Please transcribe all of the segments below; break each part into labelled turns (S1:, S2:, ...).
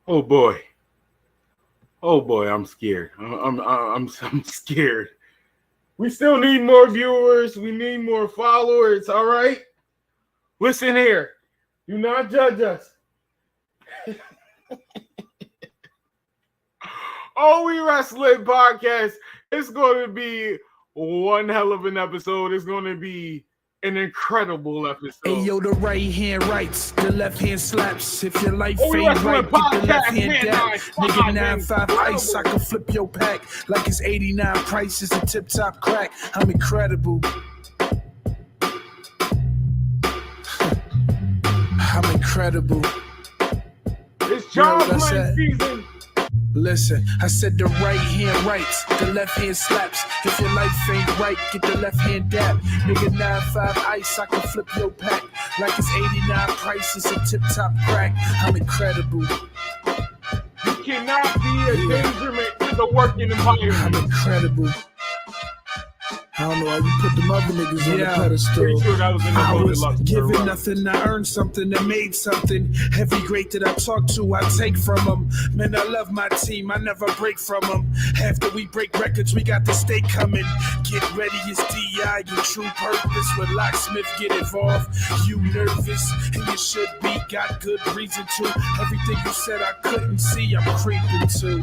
S1: Oh boy. Oh boy, I'm scared. I'm scared. We still need more viewers. We need more followers. All right. Listen here. Do not judge us. Oh, we Wrasslin podcast. It's going to be one hell of an episode. It's going to be an incredible episode.
S2: Hey yo, the right hand writes, the left hand slaps. If your life ain't right, get the left hand down. Nigga 9-5 ice, I can flip your pack like it's 89 prices a tip top crack. I'm incredible. I'm incredible.
S1: It's John Glenn season.
S2: Listen, I said the right hand writes, the left hand slaps. If your life ain't right, get the left hand dap. Nigga 9-5 ice, I can flip your pack like it's 89 prices a tip top crack. I'm incredible.
S1: You cannot be a endangerment to the working environment.
S2: I'm incredible. I don't know how you put them other niggas on the pedestal.
S1: Sure that was in the
S2: I was given nothing, I earned something, I made something. Every great that I talk to, I take from them. Man, I love my team, I never break from them. After we break records, we got the state coming. Get ready, it's D.I., your true purpose. When Locksmith get involved, you nervous, and you should be, got good reason to. Everything you said I couldn't see, I'm creeping to.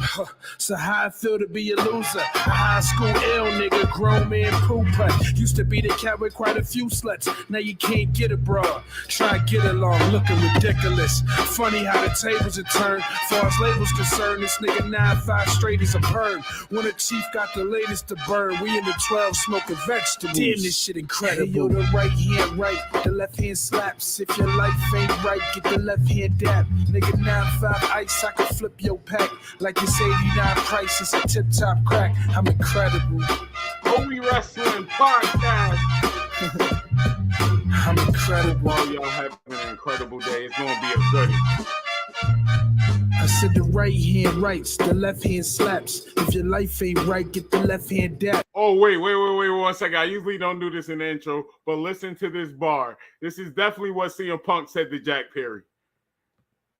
S2: So how I feel to be a loser, a high school ill nigga, grown man poop putt. Used to be the cat with quite a few sluts. Now you can't get a bra. Try to get along, looking ridiculous. Funny how the tables are turned. Far as labels concerned, this nigga 9-5 straight is a perm. When a chief got the latest to burn, we in the 12 smoking vegetables. Damn, this shit incredible. Hey, yo, the right hand right, the left hand slaps. If your life ain't right, get the left hand dap. Nigga 9-5 ice, I can flip your pack like it's 89 prices a tip top crack. I'm incredible.
S1: Oh, we Wrasslin podcast.
S2: I'm incredible.
S1: While y'all having an incredible day, it's gonna be a goodie.
S2: I said the right hand writes, the left hand slaps. If your life ain't right, get the left hand dap.
S1: Oh, wait 1 second. I usually don't do this in the intro, but listen to this bar. This is definitely what CM Punk said to Jack Perry.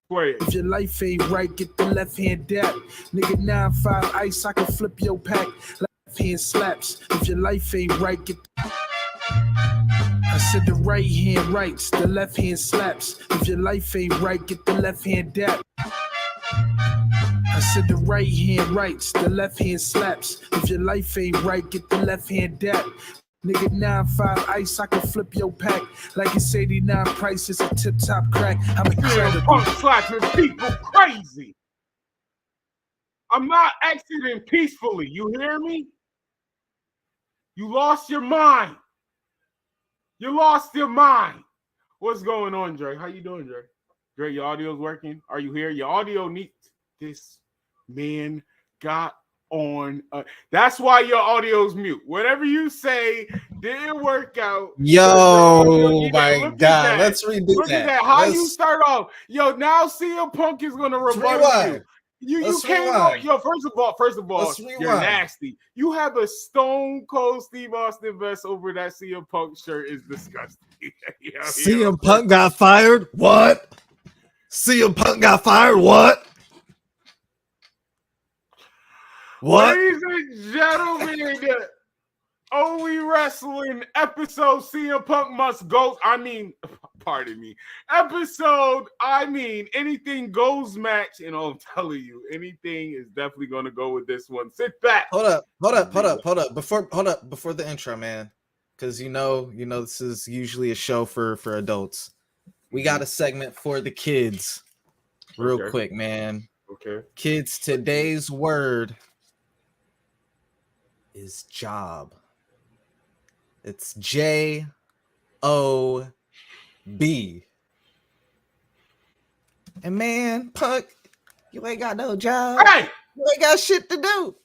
S1: Play it.
S2: If your life ain't right, get the left hand dap. Nigga 9-5 ice, I can flip your pack. Left hand slaps. If your life ain't right, get I said the right hand writes, the left hand slaps. If your life ain't right, get the left hand dap. I said the right hand writes, the left hand slaps. If your life ain't right, get the left hand dap. Nigga 9-5 ice, I can flip your pack like it's 89 prices a tip top crack. I'm incredible.
S1: Punk slapping people crazy. I'm not exiting peacefully. You hear me? You lost your mind. You lost your mind. What's going on, Dre? How you doing, Dre? Dre, your audio's working? Are you here? Your audio needs... This man got on... that's why your audio's mute. Whatever you say didn't work out.
S3: Yo, my God. Let's redo that.
S1: Look at that. How you start off. Yo, now CM Punk is going to rebut you. You came on. Yo, first of all, you're nasty. You have a Stone Cold Steve Austin vest over that CM Punk shirt is disgusting.
S3: CM Punk got fired? What? CM Punk got fired? What? What?
S1: Ladies and gentlemen, Oh, we Wrasslin episode CM Punk must go. Pardon me. Episode, anything goes match. And I'm telling you, anything is definitely going to go with this one. Sit back.
S3: Hold up. Before the intro, man. Because you know, this is usually a show for adults. We got a segment for the kids. Real quick, man.
S1: Okay.
S3: Kids, today's word is job. It's J-O-B. And man, Punk, you ain't got no job.
S1: Hey!
S3: You ain't got shit to do.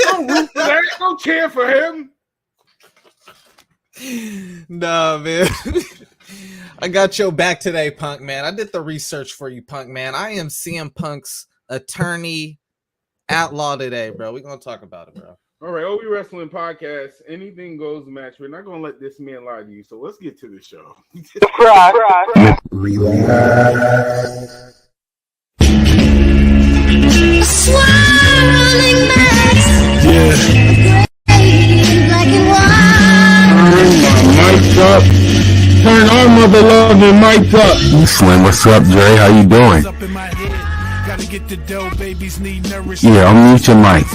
S1: Don't root for that. Don't cheer for him.
S3: Nah, man. I got your back today, Punk, man. I did the research for you, Punk, man. I am CM Punk's attorney at law today, bro. We're going to talk about it, bro.
S1: All right, OB Wrestling Podcast, anything goes match. We're not going to let this man lie to you, so let's get to the show.
S4: swirling mess.
S2: Yeah.
S4: Black and white.
S1: Mic's up. Turn our mother loving mics up.
S5: Slim, what's up, Dre? How you doing?
S2: Up in my head. Gotta get the dough, babies need nourishment.
S5: Yeah, unmute your mic.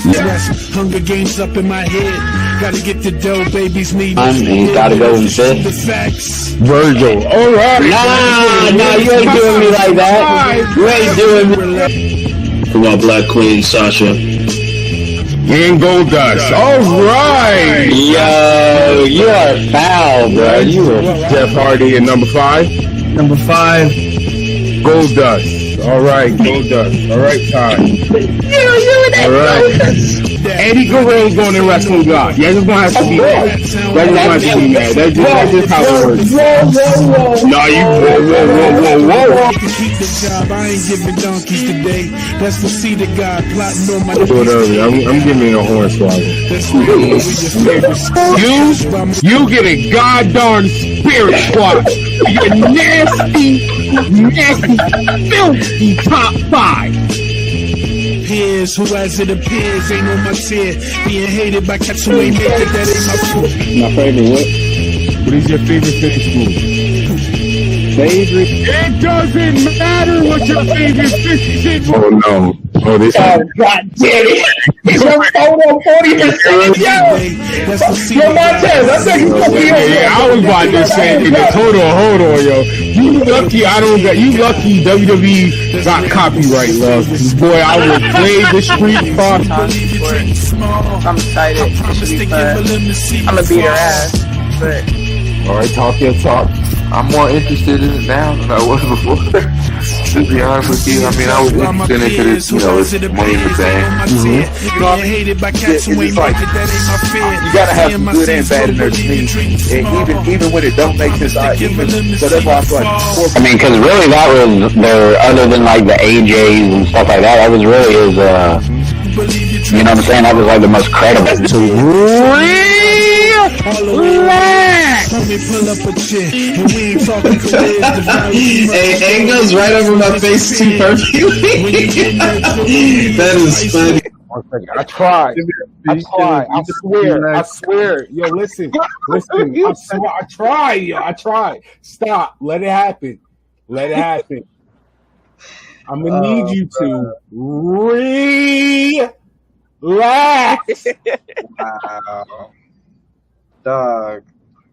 S2: Hunger Games up in my head. Gotta get the dough, babies need
S6: He's gotta go in fifth.
S2: the facts.
S1: Virgil. All right.
S6: Nah, you ain't doing me like that. You ain't doing me.
S7: Come on, Black Queen, Sasha.
S1: And Goldust. All right.
S6: Yo, you are foul, bro. You are
S1: Jeff Hardy at number 5.
S6: number 5.
S1: Goldust. All right, Goldust. All right, time. All right. Eddie Guerrero's going in Wrestling God. You're just gonna have to be mad. You're just gonna have to be mad. That's just how it works. No, you whoa.
S2: I can keep the job. I ain't giving donkeys today. That's the seed of God plotting on my
S1: Whatever. I'm giving you a horn swallow. You get a goddamn spirit squad. You nasty, filthy top 5.
S2: Peers, who as it appears ain't on my tier. Being hated by cats who ain't make it, that ain't my fault.
S1: My favorite what? What is your favorite finish move? Favorite? It doesn't matter what your favorite finish move. Oh no. Oh, this
S6: God damn it. He's on 40%. Yo, Montez, I think he's gonna be
S1: yeah, I was about to say, hold on, yo. You lucky WWE got copyright, love. Boy, I would play the street part.
S8: I'm excited. It should be fun. I'm gonna beat her ass, but
S1: All right, talk your talk.
S9: I'm more interested in it now than I was before. To be honest with you, I mean, I was interested in it because it's money in the bank.
S2: You know what I mean?
S8: It's like, you gotta have some good and bad in their team. And even when it don't make sense, so that's why I feel like.
S6: I mean, because really that was their, other than like the AJs and stuff like that was really his, you know what I'm saying? That was like the most credible.
S3: Hey, it goes right over my face too perfectly. That is funny.
S1: I tried. I swear. Yo, listen. I tried. Stop. Let it happen. I'm gonna need you to relax.
S3: Wow. Dog.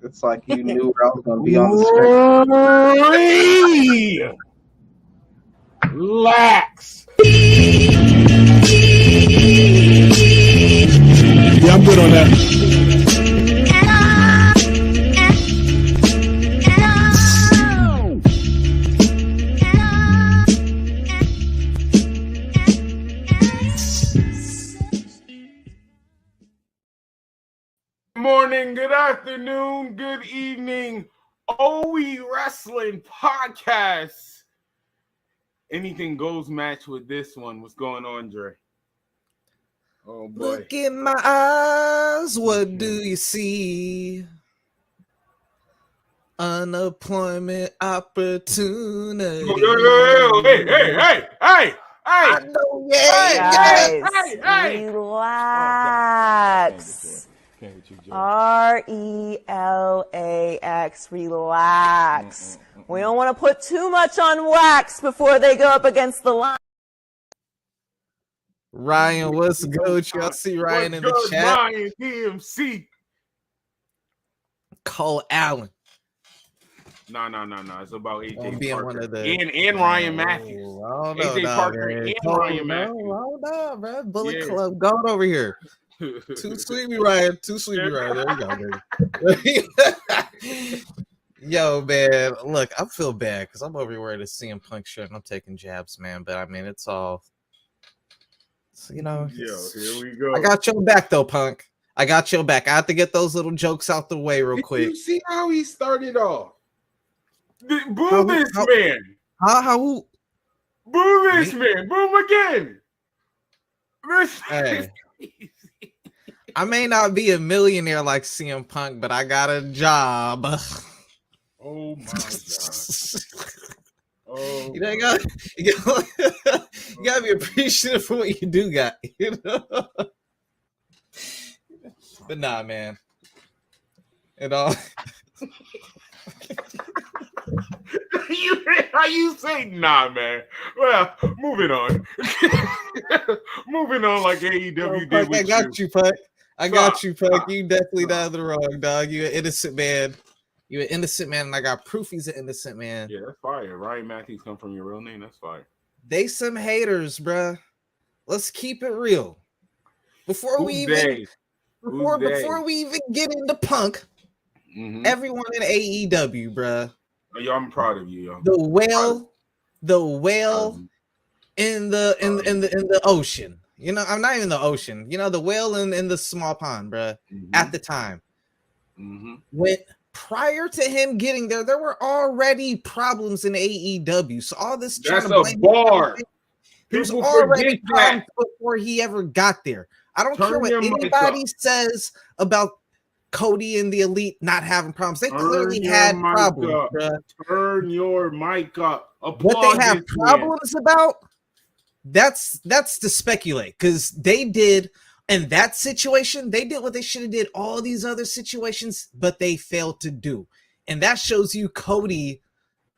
S3: It's like you knew where I was going to be on the screen.
S1: Relax.
S2: Yeah, I'm good on that.
S1: Good morning, good afternoon, good evening. OE Wrestling Podcast. Anything goes match with this one. What's going on, Dre? Oh boy.
S3: Look in my eyes, what do you see? Unemployment opportunity.
S1: Hey!
S3: I know,
S10: Guys, relax. RELAX, relax. We don't want to put too much on wax before they go up against the line.
S3: Ryan, what's good? Y'all see Ryan in the chat?
S1: Ryan DMC.
S3: Cole Allen.
S1: No. It's about AJ
S3: Being
S1: Parker
S3: one of the...
S1: and Ryan Matthews. AJ Parker and Ryan Matthews.
S3: Hold on, bro. Bullet Club going over here. Too sweet, Ryan. There we go. Yo, man. Look, I feel bad because I'm over here wearing a CM Punk shirt and I'm taking jabs, man. But I mean, it's all, you know.
S1: Yo, here we go.
S3: I got your back, though, Punk. I got your back. I have to get those little jokes out the way real quick.
S1: You see how he started off? Boo this man.
S3: How?
S1: Boo this man. Boom again.
S3: Hey. I may not be a millionaire like CM Punk, but I got a job.
S1: Oh my god. Oh,
S3: You know, you gotta be appreciative for what you do got, you know. But nah, man. It all
S1: How you say nah, man? Well, moving on. Moving on like AEW did with
S3: I got you, Puck. I got you, Puck. You definitely not the wrong, dog. You an innocent man. You an innocent man, and I got proof he's an innocent man.
S1: Yeah, that's fire. Ryan Matthews come from your real name. That's fire.
S3: They some haters, bruh. Let's keep it real. Before we even get into Punk, everyone in AEW, bruh.
S1: Yo, I'm proud of you, yo.
S3: The whale in the ocean. You know, I'm not even the ocean. You know, the whale in the small pond, bruh. At the time, when prior to him getting there, there were already problems in AEW. So all this
S1: that's a bar.
S3: There's already problems before he ever got there. I don't care what anybody says about Cody and the Elite not having problems. They clearly had problems.
S1: Turn your mic up.
S3: What they have problems about, that's to speculate, because they did in that situation, they did what they should have did all these other situations, but they failed to do. And that shows you Cody,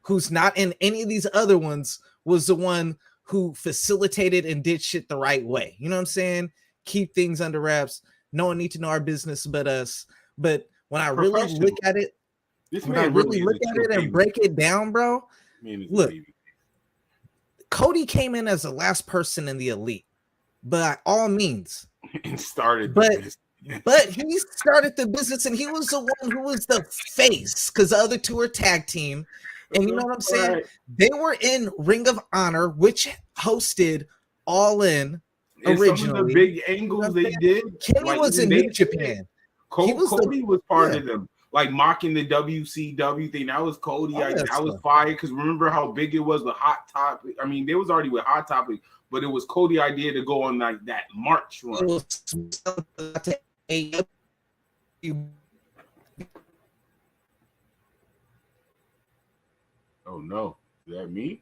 S3: who's not in any of these other ones, was the one who facilitated and did shit the right way. You know what I'm saying? Keep things under wraps. No one need to know our business but us. But when I really look at it, and break it down, bro, look, Cody came in as the last person in the Elite, by all means,
S1: and started.
S3: But he started the business, and he was the one who was the face, because the other two were tag team. And you know what I'm saying? Right. They were in Ring of Honor, which hosted All In originally.
S1: Some of the big angles they did.
S3: Kenny was in New Japan.
S1: Cody was part of them, like mocking the WCW thing. That was Cody. I was fired because remember how big it was with Hot Topic. I mean, they was already with Hot Topic, but it was Cody's idea to go on like that March run. Oh no, is that me?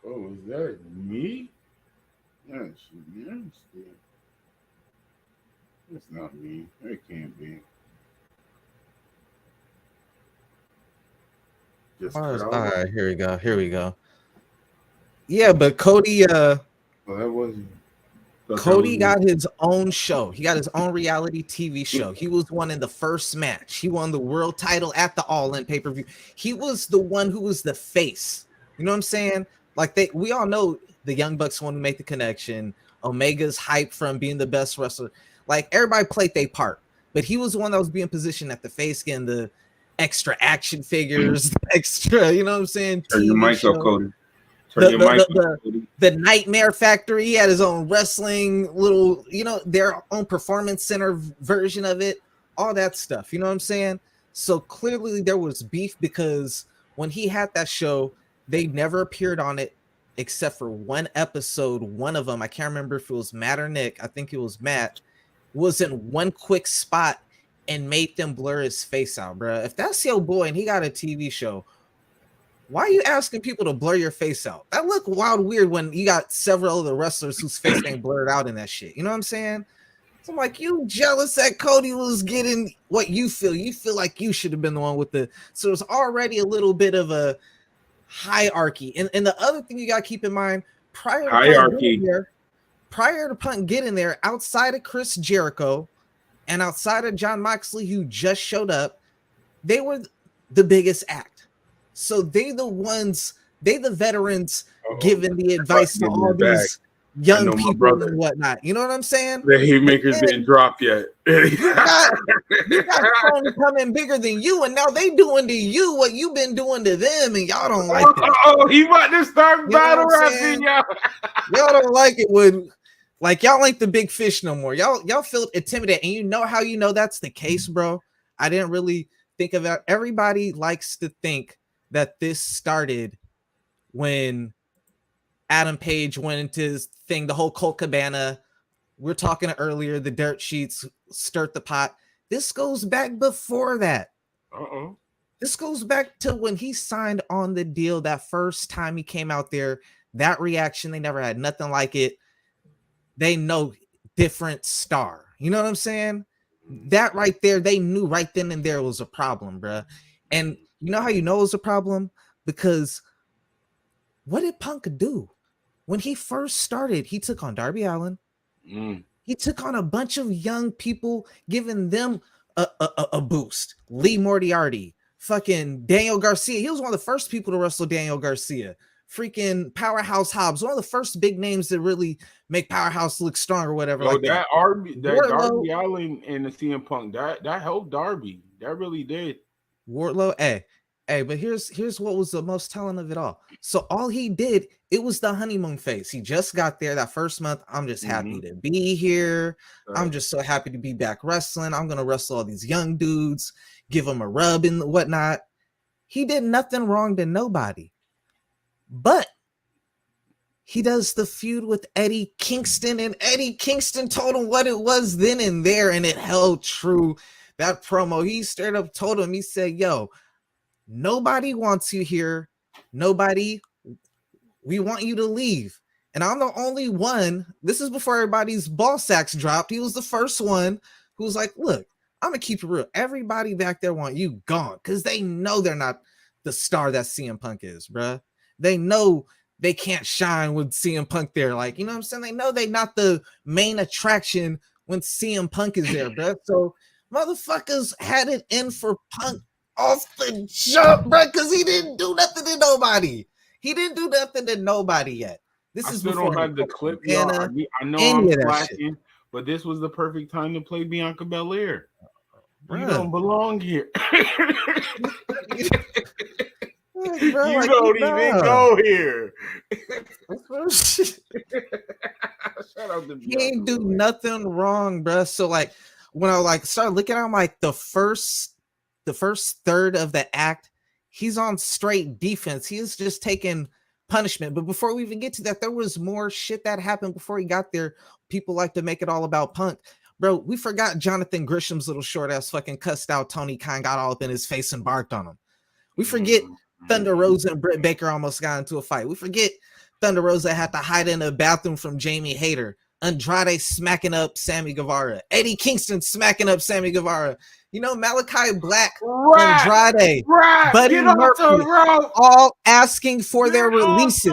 S1: Oh, is that me? Yes, it's not me. It can't be.
S3: All right, here we go. Yeah, but Cody,
S1: well, that wasn't.
S3: Cody got his own show. He got his own reality TV show. He was one in the first match. He won the world title at the All In pay-per-view. He was the one who was the face. You know what I'm saying? Like we all know the Young Bucks want to make the connection. Omega's hype from being the best wrestler. Like everybody played their part, but he was the one that was being positioned at the face, getting the extra action figures, extra. You know what I'm saying?
S1: Turn your mic up, Cody.
S3: The Nightmare Factory, he had his own wrestling little, their own performance center version of it, all that stuff. You know what I'm saying? So clearly there was beef because when he had that show, they never appeared on it except for one episode. One of them, I can't remember if it was Matt or Nick. I think it was Matt, was in one quick spot and made them blur his face out, bro. If that's your boy and he got a TV show, why are you asking people to blur your face out? That look wild weird when you got several other wrestlers whose face ain't blurred out in that shit. You know what I'm saying? So I'm like, you jealous that Cody was getting what you feel. You feel like you should have been the one with the... So it's already a little bit of a hierarchy. And the other thing you got to keep in mind, prior to Punk getting there, outside of Chris Jericho and outside of John Moxley, who just showed up, they were the biggest act. So they the veterans giving the advice to all these young people and whatnot. You know what I'm saying?
S1: The haymakers didn't drop yet.
S3: you got Tony coming bigger than you, and now they doing to you what you've been doing to them, and y'all don't like it.
S1: Oh, he about to start battle rapping, y'all.
S3: Y'all don't like it when, like, y'all ain't the big fish no more. Y'all feel intimidated, and you know how you know that's the case, bro. I didn't really think of it. Everybody likes to think that this started when Adam Page went into his thing, the whole Colt Cabana. We're talking earlier, the dirt sheets stirred the pot. This goes back before that. This goes back to when he signed on the deal that first time he came out there. That reaction, they never had nothing like it. They know different star. You know what I'm saying? That right there, they knew right then and there was a problem, bruh. And you know how you know it was a problem? Because what did Punk do? When he first started, he took on Darby Allin. He took on a bunch of young people, giving them a boost. Lee Moriarty, fucking Daniel Garcia. He was one of the first people to wrestle Daniel Garcia. Freaking Powerhouse Hobbs, one of the first big names that really make Powerhouse look strong or whatever.
S1: Yo,
S3: like
S1: that Darby Allin and the CM Punk, that helped Darby. That really did.
S3: Wardlow, hey, but here's what was the most telling of it all. So all he did, it was the honeymoon phase. He just got there that first month. I'm just happy to be here. I'm just so happy to be back wrestling. I'm gonna wrestle all these young dudes, give them a rub and whatnot. He did nothing wrong to nobody. But he does the feud with Eddie Kingston, and Eddie Kingston told him what it was then and there, and it held true. That promo, he straight up told him, he said, yo, nobody wants you here. Nobody, we want you to leave. And I'm the only one, this is before everybody's ball sacks dropped. He was the first one who was like, look, I'm going to keep it real. Everybody back there want you gone because they know they're not the star that CM Punk is, bruh. They know they can't shine with CM Punk there. Like, you know what I'm saying? They know they're not the main attraction when CM Punk is there, bro. So motherfuckers had it in for Punk off the jump, bro, because he didn't do nothing to nobody. He didn't do nothing to nobody yet. This is before
S1: don't have the clip. I know I'm flashing, but this was the perfect time to play Bianca Belair. You don't belong here. Bro, you like, don't even go here.
S3: Shout out to he ain't do nothing wrong, bro. So like when I like started looking at him, like the first third of the act, he's on straight defense. He is just taking punishment. But before we even get to that, there was more shit that happened before he got there. People like to make it all about Punk. Bro, we forgot Jonathan Grisham's little short ass fucking cussed out Tony Khan, got all up in his face and barked on him. We forget Thunder Rosa and Britt Baker almost got into a fight. We forget Thunder Rosa had to hide in a bathroom from Jamie Hayter. Andrade smacking up Sammy Guevara. Eddie Kingston smacking up Sammy Guevara. You know, Malachi Black, Andrade, Buddy Murphy, all asking for their releases.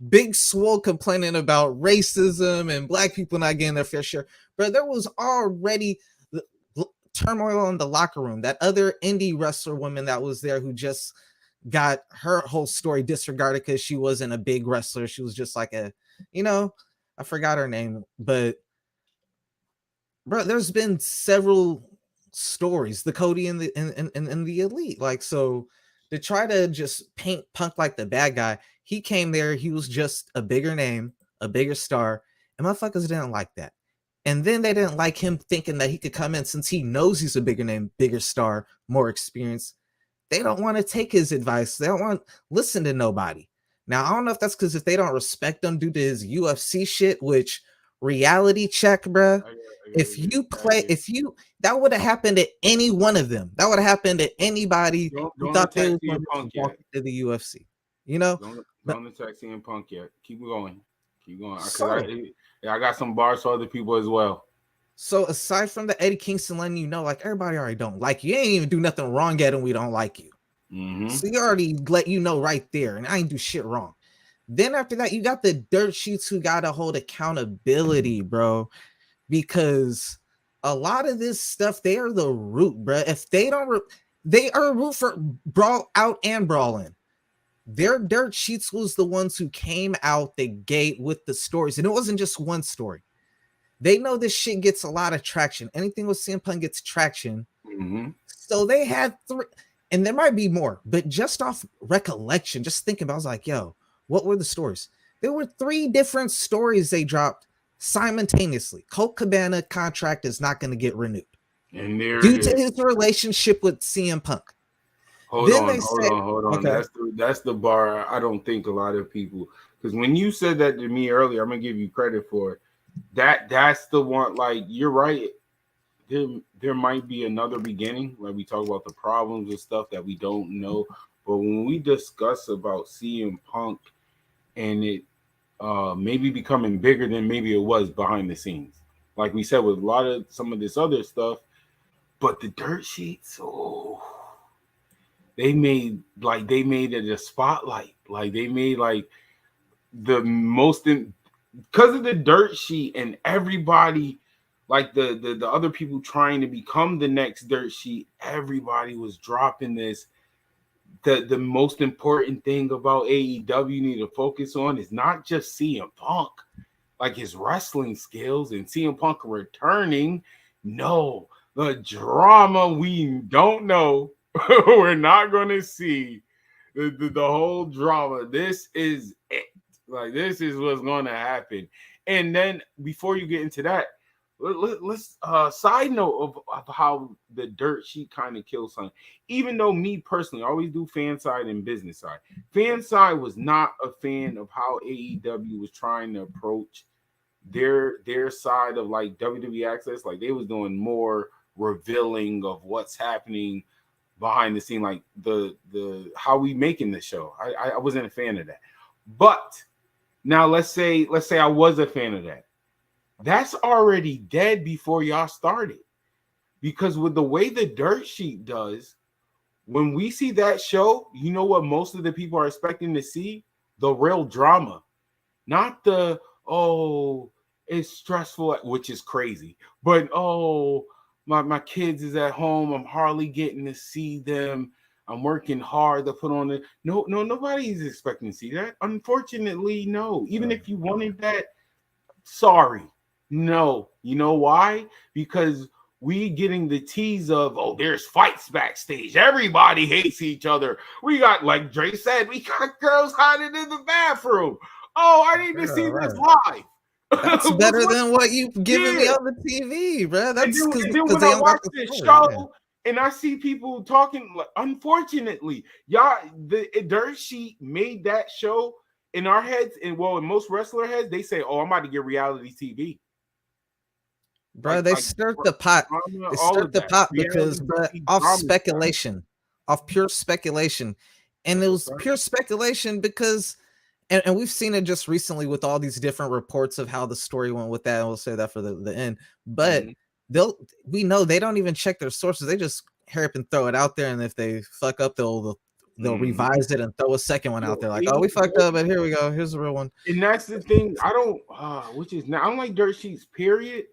S3: Big Swole complaining about racism and black people not getting their fair share. But there was already turmoil in the locker room. That other indie wrestler woman that was there who just got her whole story disregarded because she wasn't a big wrestler. She was just like a, you know, I forgot her name. But, bro, there's been several stories. The Cody and the Elite. Like, so to try to just paint Punk like the bad guy, he came there, he was just a bigger name, a bigger star, and motherfuckers didn't like that. And then they didn't like him thinking that he could come in since he knows he's a bigger name, bigger star, more experience. They don't want to take his advice. They don't want to listen to nobody. Now, I don't know if that's because if they don't respect him due to his UFC shit, which reality check, bruh. That would have happened to any one of them. That would have happened to anybody who thought they were going to walk into the UFC. You know?
S1: Don't attack CM Punk yet. Keep going. I got some bars for other people as well.
S3: So aside from the Eddie Kingston letting you know, like everybody already don't like you. You ain't even do nothing wrong yet, and we don't like you. So you already let you know right there, and I ain't do shit wrong. Then after that, you got the dirt sheets who got to hold accountability, bro, because a lot of this stuff, they are the root, bro. If they don't, they are a root for brawl out and brawl in. Their dirt sheets was the ones who came out the gate with the stories, and it wasn't just one story. They know this shit gets a lot of traction. Anything with CM Punk gets traction. So they had three, and there might be more, but just off recollection, just thinking about, I was like, yo, what were the stories? There were 3 different stories they dropped simultaneously. Colt Cabana contract is not going to get renewed due to his relationship with CM Punk.
S1: Hold on. Okay. That's the bar. I don't think a lot of people, because when you said that to me earlier, I'm gonna give you credit for it. That's the one. Like, you're right. There might be another beginning. Like, we talk about the problems and stuff that we don't know. But when we discuss about CM Punk and it maybe becoming bigger than maybe it was behind the scenes, like we said with a lot of some of this other stuff, but the dirt sheets, they made it a spotlight. Like, they made like the most because of the dirt sheet and everybody, like the other people trying to become the next dirt sheet, everybody was dropping this. The most important thing about AEW need to focus on is not just CM Punk, like his wrestling skills and CM Punk returning. No, the drama we don't know. We're not going to see the whole drama. This is it. Like, this is what's going to happen. And then before you get into that, let's side note of how the dirt sheet kind of kills something. Even though me personally, I always do fan side and business side. Fan side was not a fan of how AEW was trying to approach their side of like WWE Access. Like, they was doing more revealing of what's happening behind the scene, like the how we making the show. I wasn't a fan of that. But now let's say I was a fan of that. That's already dead before y'all started. Because with the way the dirt sheet does, when we see that show, you know what most of the people are expecting to see? The real drama. Not the, it's stressful, which is crazy. But, my kids is at home. I'm hardly getting to see them. I'm working hard to put on it. No, nobody's expecting to see that. Unfortunately, no. Even if you wanted that, sorry. No. You know why? Because we getting the tease of, there's fights backstage. Everybody hates each other. We got, like Dre said, we got girls hiding in the bathroom. I need to see this live.
S3: That's better than what you've given me on the TV, bro. That's because
S1: when I watch this show and I see people talking, unfortunately, y'all, the dirt sheet made that show in our heads, and in most wrestler heads, they say, I'm about to get reality TV.
S3: Bro, they stirred the pot. They stirred the pot because, bro, off pure speculation. And it was pure speculation because, and we've seen it just recently with all these different reports of how the story went with that. And we'll say that for the end. But we know they don't even check their sources. They just hurry up and throw it out there. And if they fuck up, they'll revise it and throw a second one out there. Like, we fucked up, but here we go. Here's the real one.
S1: And that's the thing. I don't like dirt sheets, period.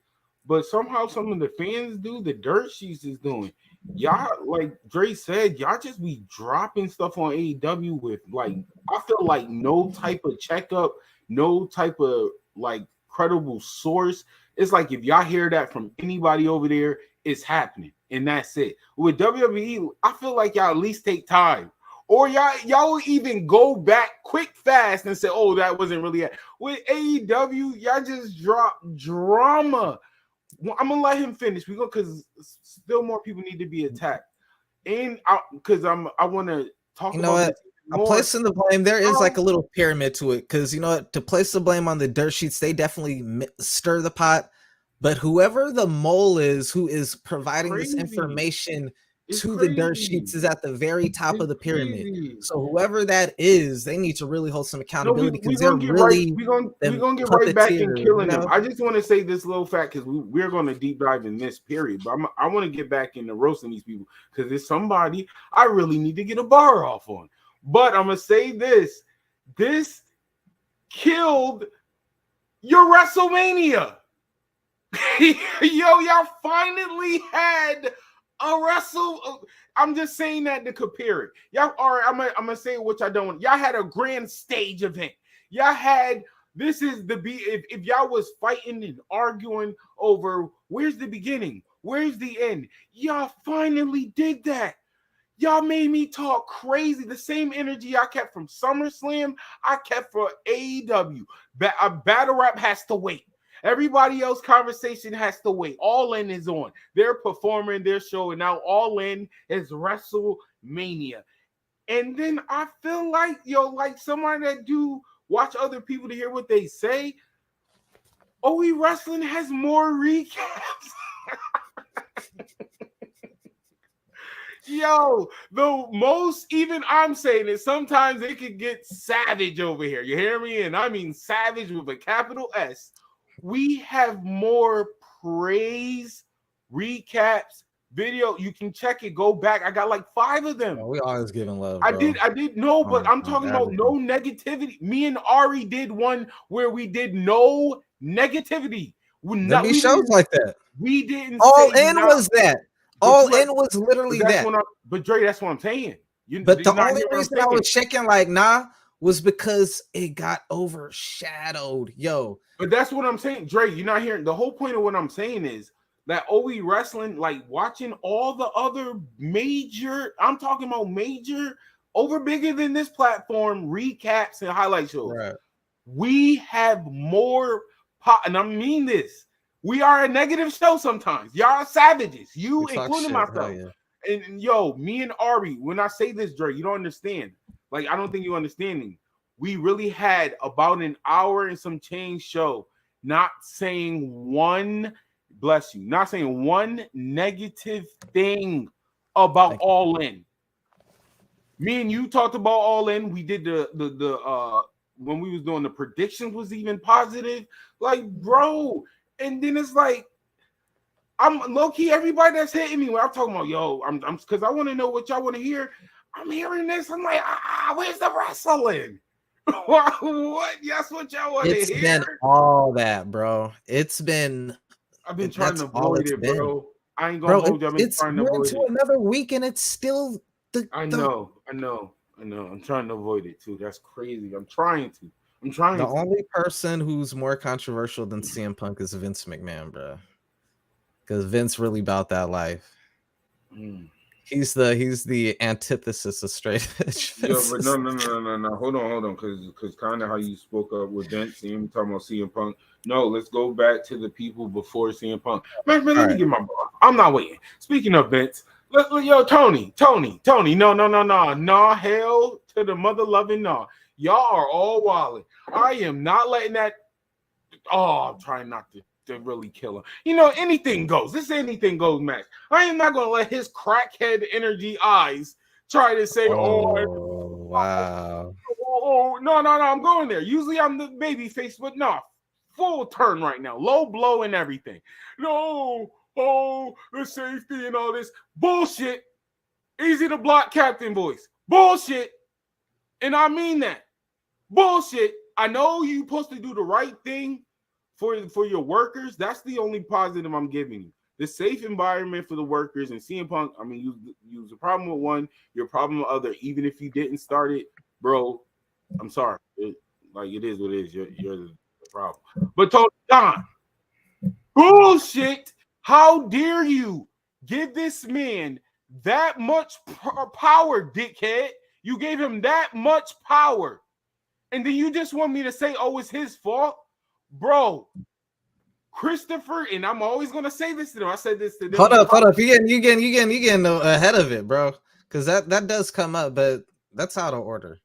S1: But somehow some of the fans do. The dirt sheets is doing. Y'all, like Dre said, y'all just be dropping stuff on AEW with, like, I feel like no type of checkup, no type of like credible source. It's like if y'all hear that from anybody over there, it's happening, and that's it. With WWE, I feel like y'all at least take time, or y'all even go back quick, fast, and say, that wasn't really it. With AEW, y'all just drop drama. I'm gonna let him finish. We go because still more people need to be attacked, and because I want to talk.
S3: You know what? I'm placing the blame. There is like a little pyramid to it because, you know what? To place the blame on the dirt sheets, they definitely stir the pot. But whoever the mole is, who is providing this information to the dirt sheets, is at the very top of the pyramid. So whoever that is, they need to really hold some accountability because they're really
S1: we're gonna get right back in killing them. I just want to say this little fact because we're going to deep dive in this period, but I want to get back into roasting these people because there's somebody I really need to get a bar off on. But I'm gonna say this killed your WrestleMania. Y'all finally had a wrestle. I'm just saying that to compare it. Y'all, all right, I'm gonna say which I don't want. Y'all had a grand stage event. Y'all had if y'all was fighting and arguing over where's the beginning, where's the end, y'all finally did that. Y'all made me talk crazy. The same energy I kept from SummerSlam, I kept for AEW. A battle rap has to wait. Everybody else conversation has to wait. All In is on. They're performing their show, and now All In is WrestleMania. And then I feel like, like somebody that do watch other people to hear what they say. OE Wrestling has more recaps. Yo, the most, even I'm saying it, sometimes it could get savage over here. You hear me? And I mean savage with a capital S. We have more praise, recaps, video. You can check it, go back. I got like 5 of them.
S3: Oh, we always giving love,
S1: I
S3: bro.
S1: did no, but I'm talking about no negativity. Me and Ari did one where we did no negativity.
S3: There be shows like that.
S1: We didn't.
S3: All in was that. All in was literally that.
S1: But Dre, that's what I'm saying.
S3: But the only reason I was shaking like nah was because it got overshadowed, yo.
S1: But that's what I'm saying, Dre. You're not hearing the whole point of what I'm saying is that OE Wrestling, like watching all the other major, I'm talking about major, over bigger than this platform recaps and highlight shows.
S3: Right.
S1: We have more and I mean this. We are a negative show sometimes. Y'all are savages. You including myself. Yeah. And yo, me and Ari, when I say this, Dre, you don't understand. Like, I don't think you understanding. We really had about an hour and some change show, not saying one, bless you, not saying one negative thing about All In. Me and you talked about All In. We did the when we was doing the predictions was even positive. Like, bro. And then it's like, I'm low-key, everybody that's hitting me when I'm talking about, yo, I'm because I want to know what y'all want to hear. I'm hearing this. I'm like, where's the wrestling? What? That's what y'all want to hear?
S3: It's been all that, bro. It's been.
S1: I've been trying to avoid it, bro. I ain't gonna hold you. I've been trying to avoid it.
S3: Another week and it's still
S1: I know. I'm trying to avoid it too. That's crazy. I'm trying to. The
S3: only person who's more controversial than CM Punk is Vince McMahon, bro. Because Vince really about that life. He's the antithesis of straight edge.
S1: Yo, but no. Hold on. Because kind of how you spoke up with Vince and you talking about CM Punk. No, let's go back to the people before CM Punk. Man, let me get my. I'm not waiting. Speaking of Vince, yo, Tony. No, hell to the mother loving no. Y'all are all wilding. I am not letting that. Oh, I'm trying not to really kill him. You know, anything goes. This anything goes match. I am not gonna let his crackhead energy eyes try to say,
S3: wow.
S1: No, I'm going there. Usually I'm the baby face, but no, full turn right now, low blow and everything. No, the safety and all this bullshit. Easy to block, captain voice. Bullshit, and I mean that. Bullshit. I know you're supposed to do the right thing for your workers. That's the only positive I'm giving you. The safe environment for the workers and CM Punk. I mean, you was a problem with one, your problem with other. Even if you didn't start it, bro, I'm sorry. It is what it is. You're the problem. But Tony Khan, bullshit. How dare you give this man that much power, dickhead? You gave him that much power. And then you just want me to say, oh, it's his fault? Bro, Christopher, and I'm always going to say this to them. I said this to them.
S3: Hold up. You getting ahead of it, bro. Because that does come up, but that's out of order.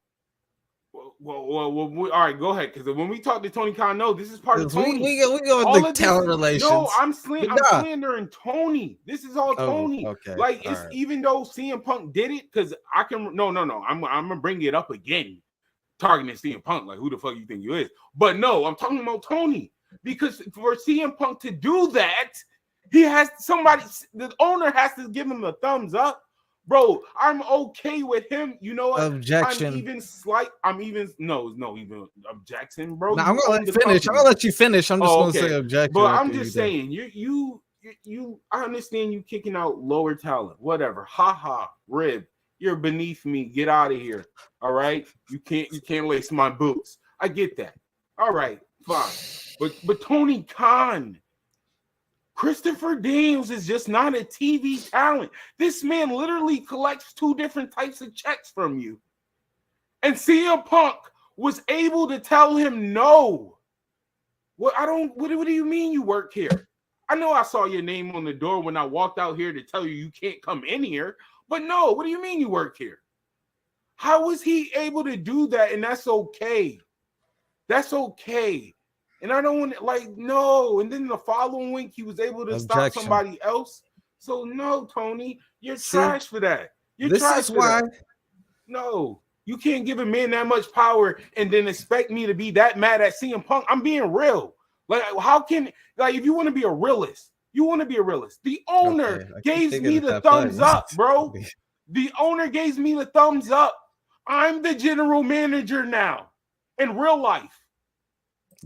S1: Well, all right, go ahead. Because when we talk to Tony Khan, no, this is part of Tony.
S3: We go with the talent relations.
S1: No, I'm slandering Tony. This is all Tony.
S3: Okay.
S1: Like, it's right. Even though CM Punk did it, because I can, no. I'm going to bring it up again. Targeting CM Punk, like who the fuck you think you is? But no, I'm talking about Tony, because for CM Punk to do that, he has the owner has to give him a thumbs up, bro. I'm okay with him. You know what?
S3: Objection.
S1: I'm even objection, bro.
S3: No, I'm gonna let you finish. I'm just gonna say objection.
S1: But I'm just saying, you. I understand you kicking out lower talent, whatever. Rib. You're beneath me. Get out of here. All right. You can't lace my boots. I get that. All right, fine. But Tony Khan, Christopher Daniels is just not a TV talent. This man literally collects 2 different types of checks from you. And CM Punk was able to tell him no. What do you mean you work here? I know I saw your name on the door when I walked out here to tell you can't come in here. But no, what do you mean you work here? How was he able to do that? And that's okay. That's okay. And I don't want like no. And then the following week he was able to stop
S3: Objection.
S1: somebody else. So no, Tony, you're
S3: See,
S1: trash for that. You're
S3: this
S1: trash
S3: is
S1: for
S3: why.
S1: that. No, you can't give a man that much power and then expect me to be that mad at CM Punk. I'm being real. Like, how can if you want to be a realist, you want to be a realist. The owner gave me the thumbs up, bro. The owner gave me the thumbs up. I'm the general manager now in real life.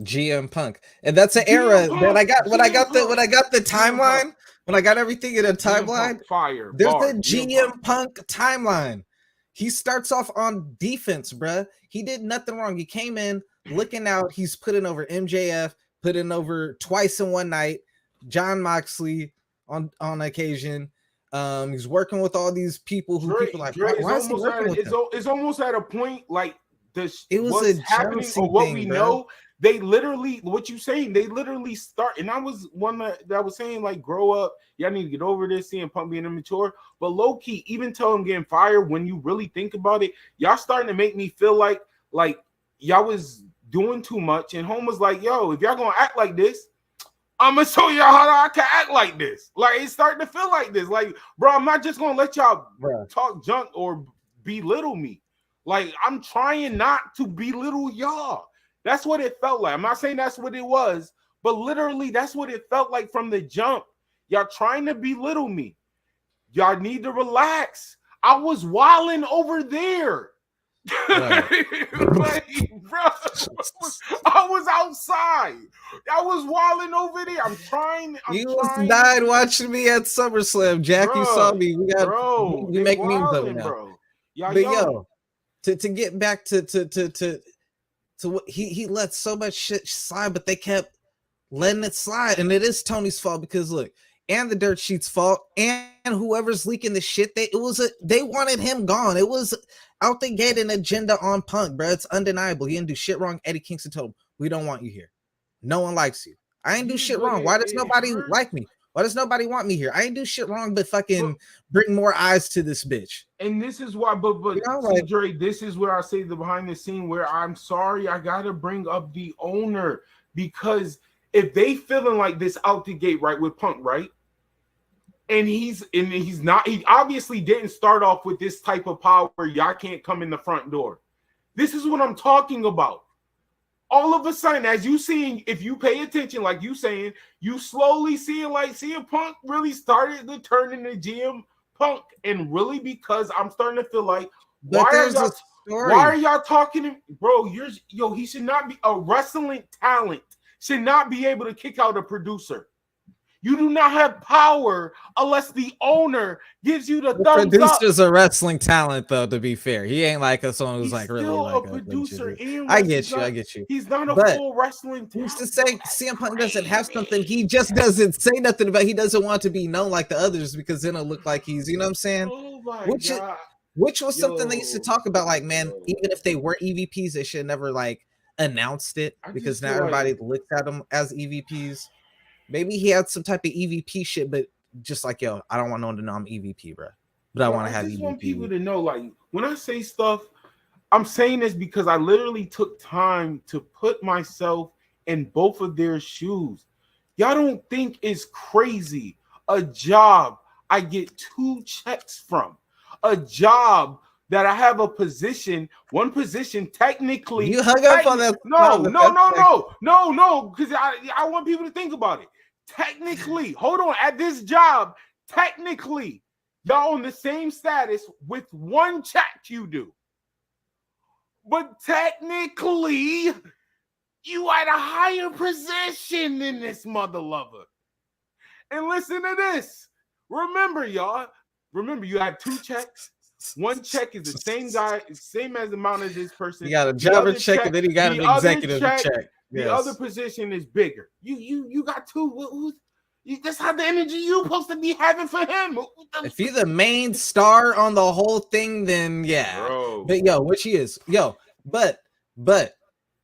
S3: GM Punk, and that's an era that I got when I got the timeline, when I got everything in a timeline.
S1: Fire.
S3: There's a GM Punk timeline. He starts off on defense, bruh. He did nothing wrong. He came in looking out. He's putting over MJF, putting over twice in one night. John Moxley on occasion. He's working with all these people who people like. Why is he working with them?
S1: It's almost at a point like this.
S3: It was
S1: what's
S3: a
S1: happening
S3: jealousy
S1: or what
S3: thing,
S1: we
S3: bro.
S1: know. They literally, what you saying, they literally start, and I was one that was saying, like, grow up, y'all need to get over this, seeing Punk being immature, but low-key, even till him getting fired, when you really think about it, y'all starting to make me feel like y'all was doing too much, and Home was like, yo, if y'all gonna act like this, I'm gonna show y'all how I can act like this. Like, it's starting to feel like this. Like, bro, I'm not just gonna let y'all talk junk or belittle me. Like, I'm trying not to belittle y'all. That's what it felt like. I'm not saying that's what it was, but literally that's what it felt like from the jump. Y'all trying to belittle me. Y'all need to relax. I was wilding over there. Right. Like, bro, I was outside. I was wilding over there. I'm trying.
S3: Died watching me at SummerSlam. Jack, you saw me. We got we make memes of it now.
S1: Bro.
S3: But yo, to get back to what he let so much shit slide, but they kept letting it slide, and it is Tony's fault because look, and the dirt sheet's fault, and whoever's leaking the shit, they wanted him gone. It was out the gate an agenda on Punk, bro. It's undeniable. He didn't do shit wrong. Eddie Kingston told him, "We don't want you here. No one likes you. I ain't do shit wrong. Why does nobody like me? Why does nobody want me here? I ain't do shit wrong, but fucking bring more eyes to this bitch."
S1: And this is why, but
S3: you know, like,
S1: Dre, this is where I say the behind the scene where I'm sorry, I gotta bring up the owner, because if they feeling like this out the gate, right, with Punk, right, and he obviously didn't start off with this type of power. Y'all can't come in the front door. This is what I'm talking about. All of a sudden, as you seeing, if you pay attention, like you saying, you slowly seeing Punk really started to turn into GM Punk, and really because I'm starting to feel like, why are y'all talking to, bro? He should not be a wrestling talent. Should not be able to kick out a producer. You do not have power unless the owner gives you the thumbs up.
S3: Producer's a wrestling talent, though. To be fair, he ain't like someone who's like really like
S1: a producer.
S3: I get you.
S1: He's not a full wrestling talent.
S3: Who's to say CM Punk doesn't have something? He just doesn't say nothing about. He doesn't want to be known like the others because then it'll look like he's, you know what I'm saying?
S1: Oh my God.
S3: Which was something they used to talk about. Like, man, even if they were EVPs, they should never like announced it because now everybody looks at them as EVPs. Maybe he had some type of EVP shit, but just like, yo, I don't want no one to know I'm EVP, bro. But I want to have EVP. I just want
S1: people to know, like, when I say stuff, I'm saying this because I literally took time to put myself in both of their shoes. Y'all don't think it's crazy. A job I get 2 checks from. A job that I have a position, one position technically.
S3: You hung up on that.
S1: No, because I want people to think about it. Technically, hold on, at this job, technically, y'all on the same status with 1 check you do. But technically, you at a higher position than this mother lover. And listen to this. Remember, y'all. Remember, you have 2 checks. 1 check is the same guy, same as the amount of this person.
S3: You got a jobber check, and then you got an executive check.
S1: The other position is bigger. You got 2. That's how the energy you supposed to be having for him.
S3: If you're the main star on the whole thing, then yeah.
S1: Bro.
S3: But yo, which he is. Yo, but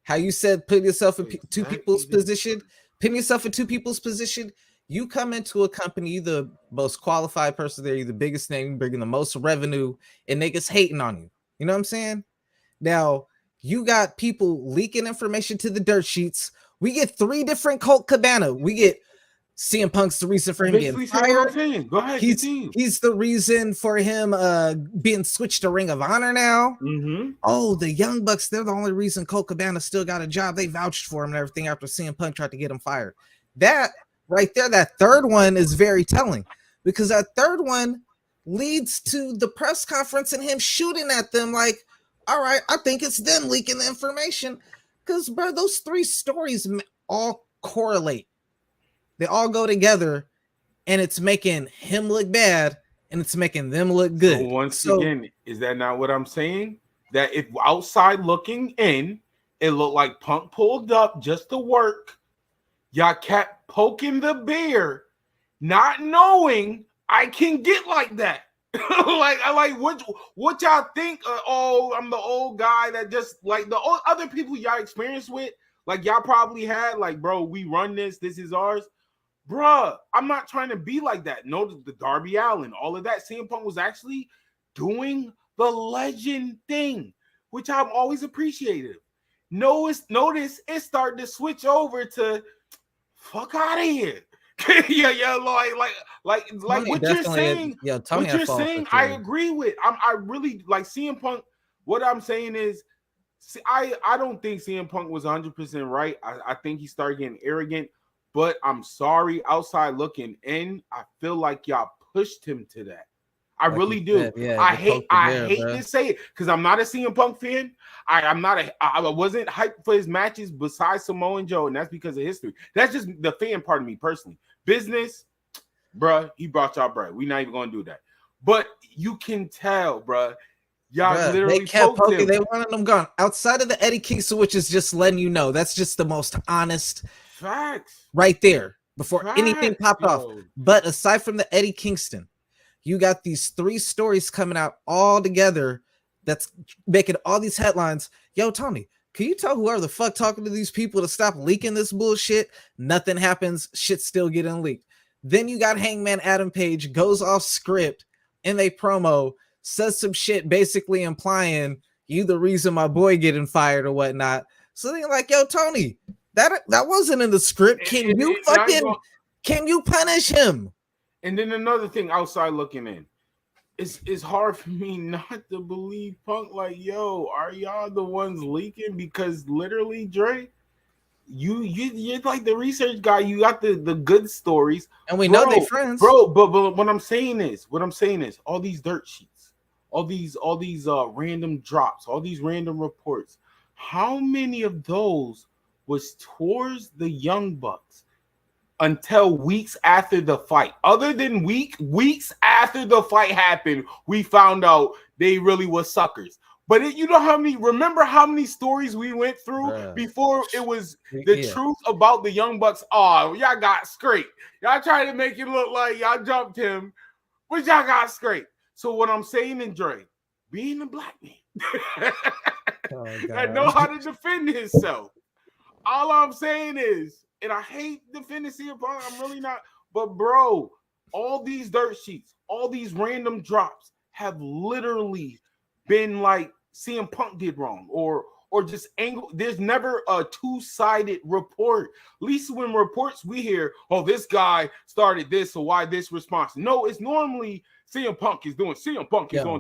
S3: how you said put yourself in 2 people's position, put yourself in 2 people's position. You come into a company, you're the most qualified person there, you're the biggest name, bringing the most revenue, and niggas hating on you. You know what I'm saying? Now, you got people leaking information to the dirt sheets We get 3 different Colt Cabana. We get CM Punk's the reason for him getting fired.
S1: Go ahead,
S3: he's the reason for him being switched to Ring of Honor now. Oh, the Young Bucks, they're the only reason Colt Cabana still got a job. They vouched for him and everything after CM Punk tried to get him fired. That right there, that third one is very telling, because that third one leads to the press conference and him shooting at them like, all right, I think it's them leaking the information. Because, bro, those 3 stories all correlate. They all go together, and it's making him look bad, and it's making them look good.
S1: So once again, is that not what I'm saying? That if outside looking in, it looked like Punk pulled up just to work. Y'all kept poking the bear, not knowing I can get like that. like what y'all think? Oh, I'm the old guy that just like the other people y'all experienced with. Like y'all probably had like, bro, we run this. This is ours. Bruh, I'm not trying to be like that. No, the Darby Allin, all of that. CM Punk was actually doing the legend thing, which I've always appreciated. Notice it started to switch over to fuck out of here. yeah, like what you're saying.
S3: Yeah, what you're
S1: saying, I agree with. I really like CM Punk. What I'm saying is, I don't think CM Punk was 100% right. I think he started getting arrogant. But I'm sorry, outside looking in, I feel like y'all pushed him to that. I really do.
S3: Yeah,
S1: I hate to say it because I'm not a CM Punk fan. I wasn't hyped for his matches besides Samoa and Joe, and that's because of history. That's just the fan part of me personally. Business, bruh, he brought y'all bread. We're not even gonna do that. But you can tell, bruh. Y'all literally
S3: they kept poking. They wanted them gone. Outside of the Eddie Kingston, which is just letting you know that's just the most honest
S1: facts
S3: right there before anything popped off. But aside from the Eddie Kingston, you got these 3 stories coming out all together that's making all these headlines. Yo, Tony, can you tell whoever the fuck talking to these people to stop leaking this bullshit? Nothing happens. Shit's still getting leaked. Then you got Hangman Adam Page goes off script in a promo, says some shit basically implying you the reason my boy getting fired or whatnot. So they're like, yo, Tony, that wasn't in the script. Can you punish him?
S1: And then another thing, outside looking in, it's hard for me not to believe Punk. Like, yo, are y'all the ones leaking? Because literally, Dre, you're like the research guy. You got the good stories,
S3: and we know they friends,
S1: bro. But what I'm saying is, all these dirt sheets, all these random drops, all these random reports. How many of those was towards the Young Bucks until weeks after the fight? Other than weeks after the fight happened, we found out they really was suckers. But remember how many stories we went through before it was the truth about the Young Bucks? Oh, y'all got scraped. Y'all tried to make it look like y'all jumped him, but y'all got scraped. So what I'm saying, and Dre, being a black man that know how to defend himself. All I'm saying is, and I hate defending CM Punk, I'm really not, but bro, all these dirt sheets, all these random drops have literally been like CM Punk did wrong or just angle. There's never a two-sided report. At least when reports we hear, oh, this guy started this, so why this response? No, it's normally CM Punk is on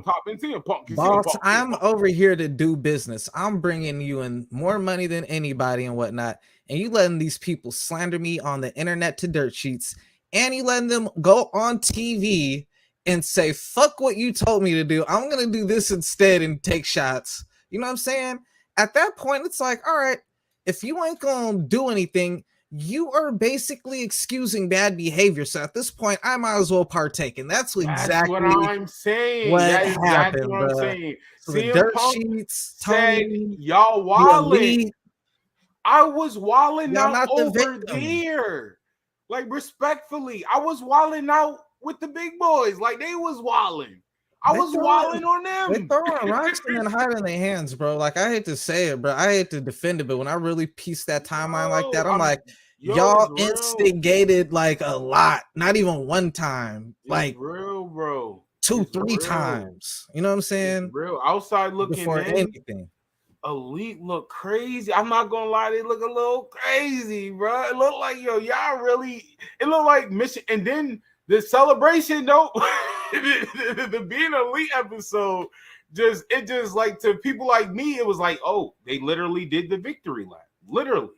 S1: top, and CM Punk is
S3: boss, I'm over here to do business. I'm bringing you in more money than anybody and whatnot, and you letting these people slander me on the internet to dirt sheets, and you letting them go on TV and say, fuck what you told me to do. I'm going to do this instead and take shots. You know what I'm saying? At that point, it's like, all right, if you ain't going to do anything, you are basically excusing bad behavior. So at this point, I might as well partake. And that's exactly
S1: what I'm saying.
S3: What
S1: happened,
S3: exactly what I'm
S1: saying.
S3: So the dirt sheets,
S1: Tony, y'all wilding. I was wilding out over there. Like, respectfully, I was wilding out with the big boys. Like, they was wilding. I was wilding on them.
S3: They're throwing rocks and then hiding their hands, bro. Like, I hate to say it, bro. I hate to defend it, but when I really piece that timeline like that, I'm like, y'all instigated like a lot, not even one time, like
S1: real, bro.
S3: 2-3 times. You know what I'm saying?
S1: It's real outside looking
S3: before
S1: in.
S3: Anything.
S1: Elite look crazy. I'm not gonna lie, they look a little crazy, bro. It looked like y'all really. It looked like mission, and then the celebration. Though the being elite episode, just like to people like me, it was like, oh, they literally did the victory lap, literally.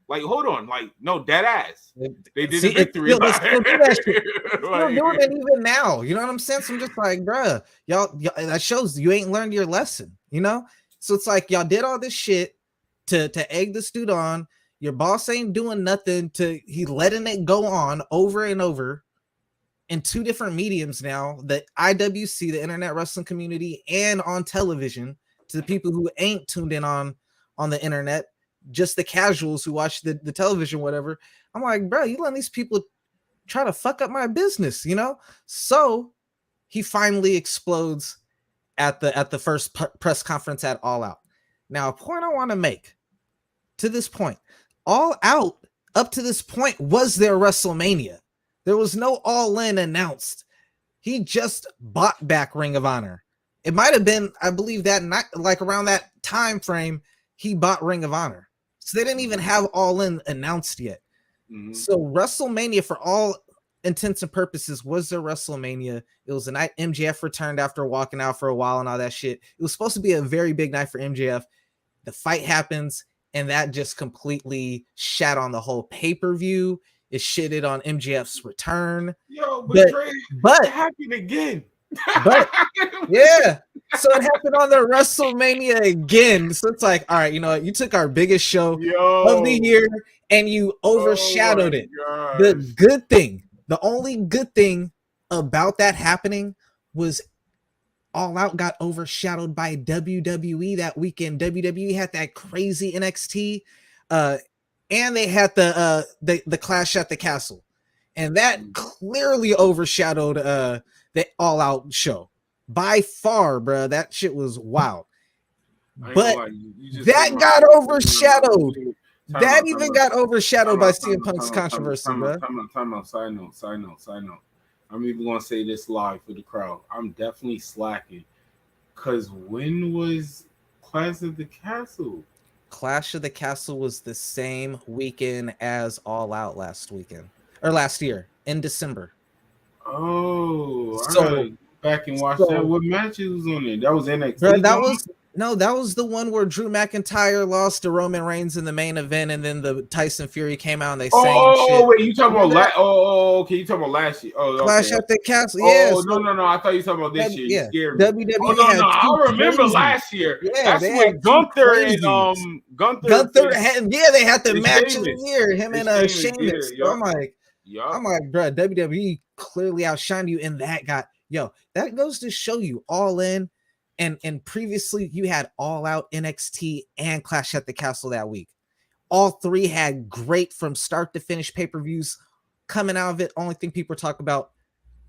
S1: Like, hold on, like, no, dead ass. They did the victory lap.
S3: Still do that shit. Still doing it even now. You know what I'm saying? So I'm just like, bruh, y'all, that shows you ain't learned your lesson. You know. So it's like y'all did all this shit to egg this dude on. Your boss ain't doing nothing he letting it go on over and over in 2 different mediums now, the IWC, the internet wrestling community, and on television to the people who ain't tuned in on the internet, just the casuals who watch the television, whatever. I'm like, bro, you letting these people try to fuck up my business, you know? So he finally explodes at the first press conference at All Out. Now, a point I want to make to this point, All Out up to this point was their WrestleMania. There was no All In announced. He just bought back Ring of Honor. It might have been, I believe, that night, like around that time frame, he bought Ring of Honor. So they didn't even have All In announced yet. Mm-hmm. So WrestleMania, for all intents and purposes, was their WrestleMania. It was the night MJF returned after walking out for a while and all that shit. It was supposed to be a very big night for MJF. The fight happens, and that just completely shat on the whole pay-per-view. It shitted on MJF's return.
S1: Yo, but it happened again.
S3: But yeah, so it happened on the WrestleMania again. So it's like, all right, you know what? You took our biggest show of the year and you overshadowed it.
S1: Gosh.
S3: The good thing, the only good thing about that happening was All Out got overshadowed by WWE that weekend. WWE had that crazy NXT, and they had the Clash at the Castle, and that clearly overshadowed the All Out show by far, bro. That shit was wild. But that got overshadowed. That even got overshadowed by CM Punk's controversy, bro.
S1: Time out. Side note. I'm even gonna say this live for the crowd. I'm definitely slacking. Cause when was Clash of the Castle?
S3: Clash of the Castle was the same weekend as All Out last year in December.
S1: Oh,
S3: so
S1: I gotta back and watch that. What matches was on there? That was NXT.
S3: Bro, that was the one where Drew McIntyre lost to Roman Reigns in the main event, and then the Tyson Fury came out and they sang shit.
S1: Oh, wait, you talking about okay, you talking about last year? Oh, okay.
S3: Clash at the Castle. Yeah.
S1: No. I thought you talking about this year. You scared me.
S3: WWE
S1: I remember last year. Yeah, that's when Gunther and Gunther
S3: had, they had the match of the year. Him and Sheamus. So I'm like, bro, WWE clearly outshined you, and that goes to show you All In. And previously you had All Out, NXT, and Clash at the Castle that week. All 3 had great from start to finish pay-per-views coming out of it. Only thing people talk about,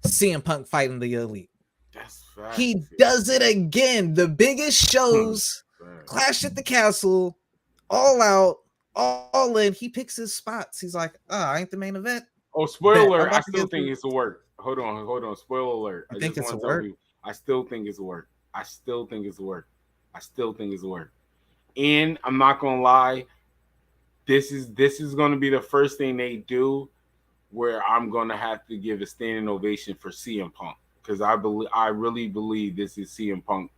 S3: CM Punk fighting the Elite.
S1: That's right.
S3: He does it again. The biggest shows, Clash at the Castle, All Out, All In. He picks his spots. He's like, I ain't the main event.
S1: Oh, spoiler alert. I still think it's a work. Hold on. Spoiler alert.
S3: I think it's a work?
S1: I still think it's a work. And I'm not gonna lie, this is gonna be the first thing they do where I'm gonna have to give a standing ovation for CM Punk, because I really believe this is CM Punk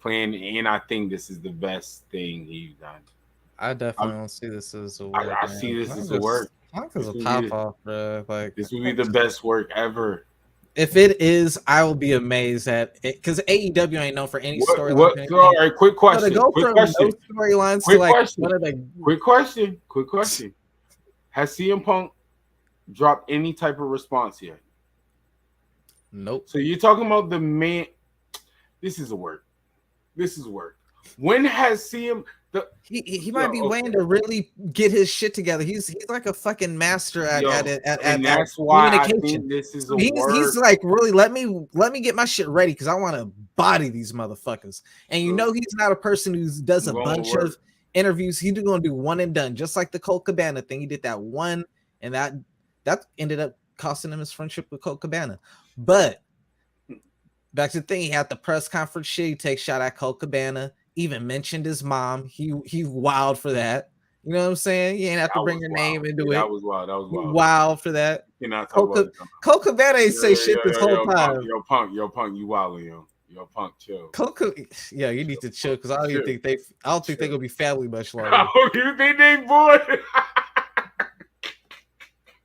S1: playing, and I think this is the best thing he's done.
S3: I definitely don't see this as a work.
S1: I see this as a work.
S3: Punk is a pop off, bro. Like,
S1: this would be the best work ever.
S3: If it is, I will be amazed at it, because AEW ain't known for any storyline.
S1: All right, quick question.
S3: Quick
S1: question. Has CM Punk dropped any type of response yet?
S3: Nope.
S1: So you're talking about the man. This is a work. When has CM?
S3: He might be waiting to really get his shit together. He's like a fucking master at
S1: that's why communication. I think this is
S3: he's like, really, let me get my shit ready, because I want to body these motherfuckers. And he's not a person who does a bunch of interviews. He's going to do one and done, just like the Colt Cabana thing. He did that one, and that ended up costing him his friendship with Colt Cabana. But back to the thing, he had the press conference shit. He takes shot at Colt Cabana. even mentioned his mom. He wild for that. You know what I'm saying? You ain't have to bring her name into it.
S1: That was wild. That was wild.
S3: Wild for that.
S1: You cannot talk about it.
S3: Cole Cabana ain't say shit this whole time.
S1: Punk, you wildin', yo. Yo, Punk, chill.
S3: Yeah, you need to chill because I don't even think they gonna be family much longer.
S1: Oh, you think they boy?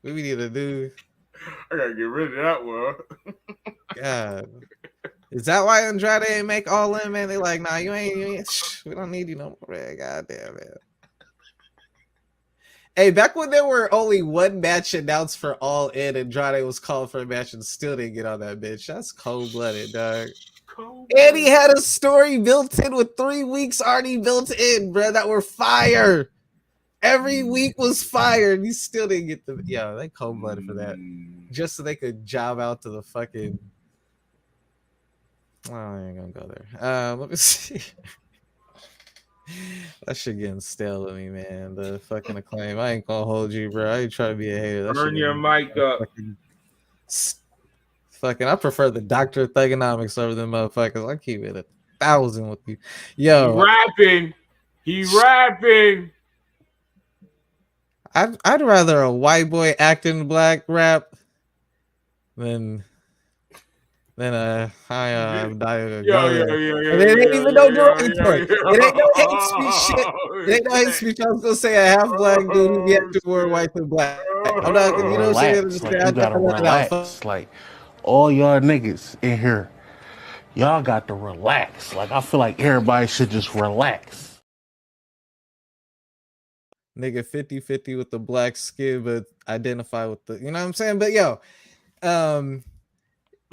S3: What we need to do?
S1: I gotta get rid of that one.
S3: God. Is that why Andrade ain't make All In, man? They like, nah, you ain't we don't need you no more, man. God damn, man. Hey, back when there were only one match announced for All In, Andrade was called for a match and still didn't get on that bitch. That's cold-blooded, dog. And he had a story built in with 3 weeks already built in, bro, that were fire. Every week was fire, and he still didn't get the... Yeah, they cold-blooded for that. Just so they could job out to the fucking... Oh, I ain't gonna go there. Let me see. That shit getting stale to me, man. The fucking Acclaim. I ain't gonna hold you, bro. I ain't trying to be a hater. That
S1: Turn your mic up.
S3: Fucking, I prefer the Doctor of Thugonomics over them motherfuckers. I keep it 1,000 with you. Yo,
S1: He rapping.
S3: I'd rather a white boy acting black rap than I'm dying. It ain't even no derogatory. It ain't no hate speech shit. It ain't no hate speech. I was gonna say a half black dude who be acting more white than black. I'm not, you know what I'm saying?
S11: Like, you gotta relax. Like, all y'all niggas in here, y'all got to relax. Like, I feel like everybody should just relax.
S3: Nigga 50-50 with the black skin, but identify with the, you know what I'm saying? But yo,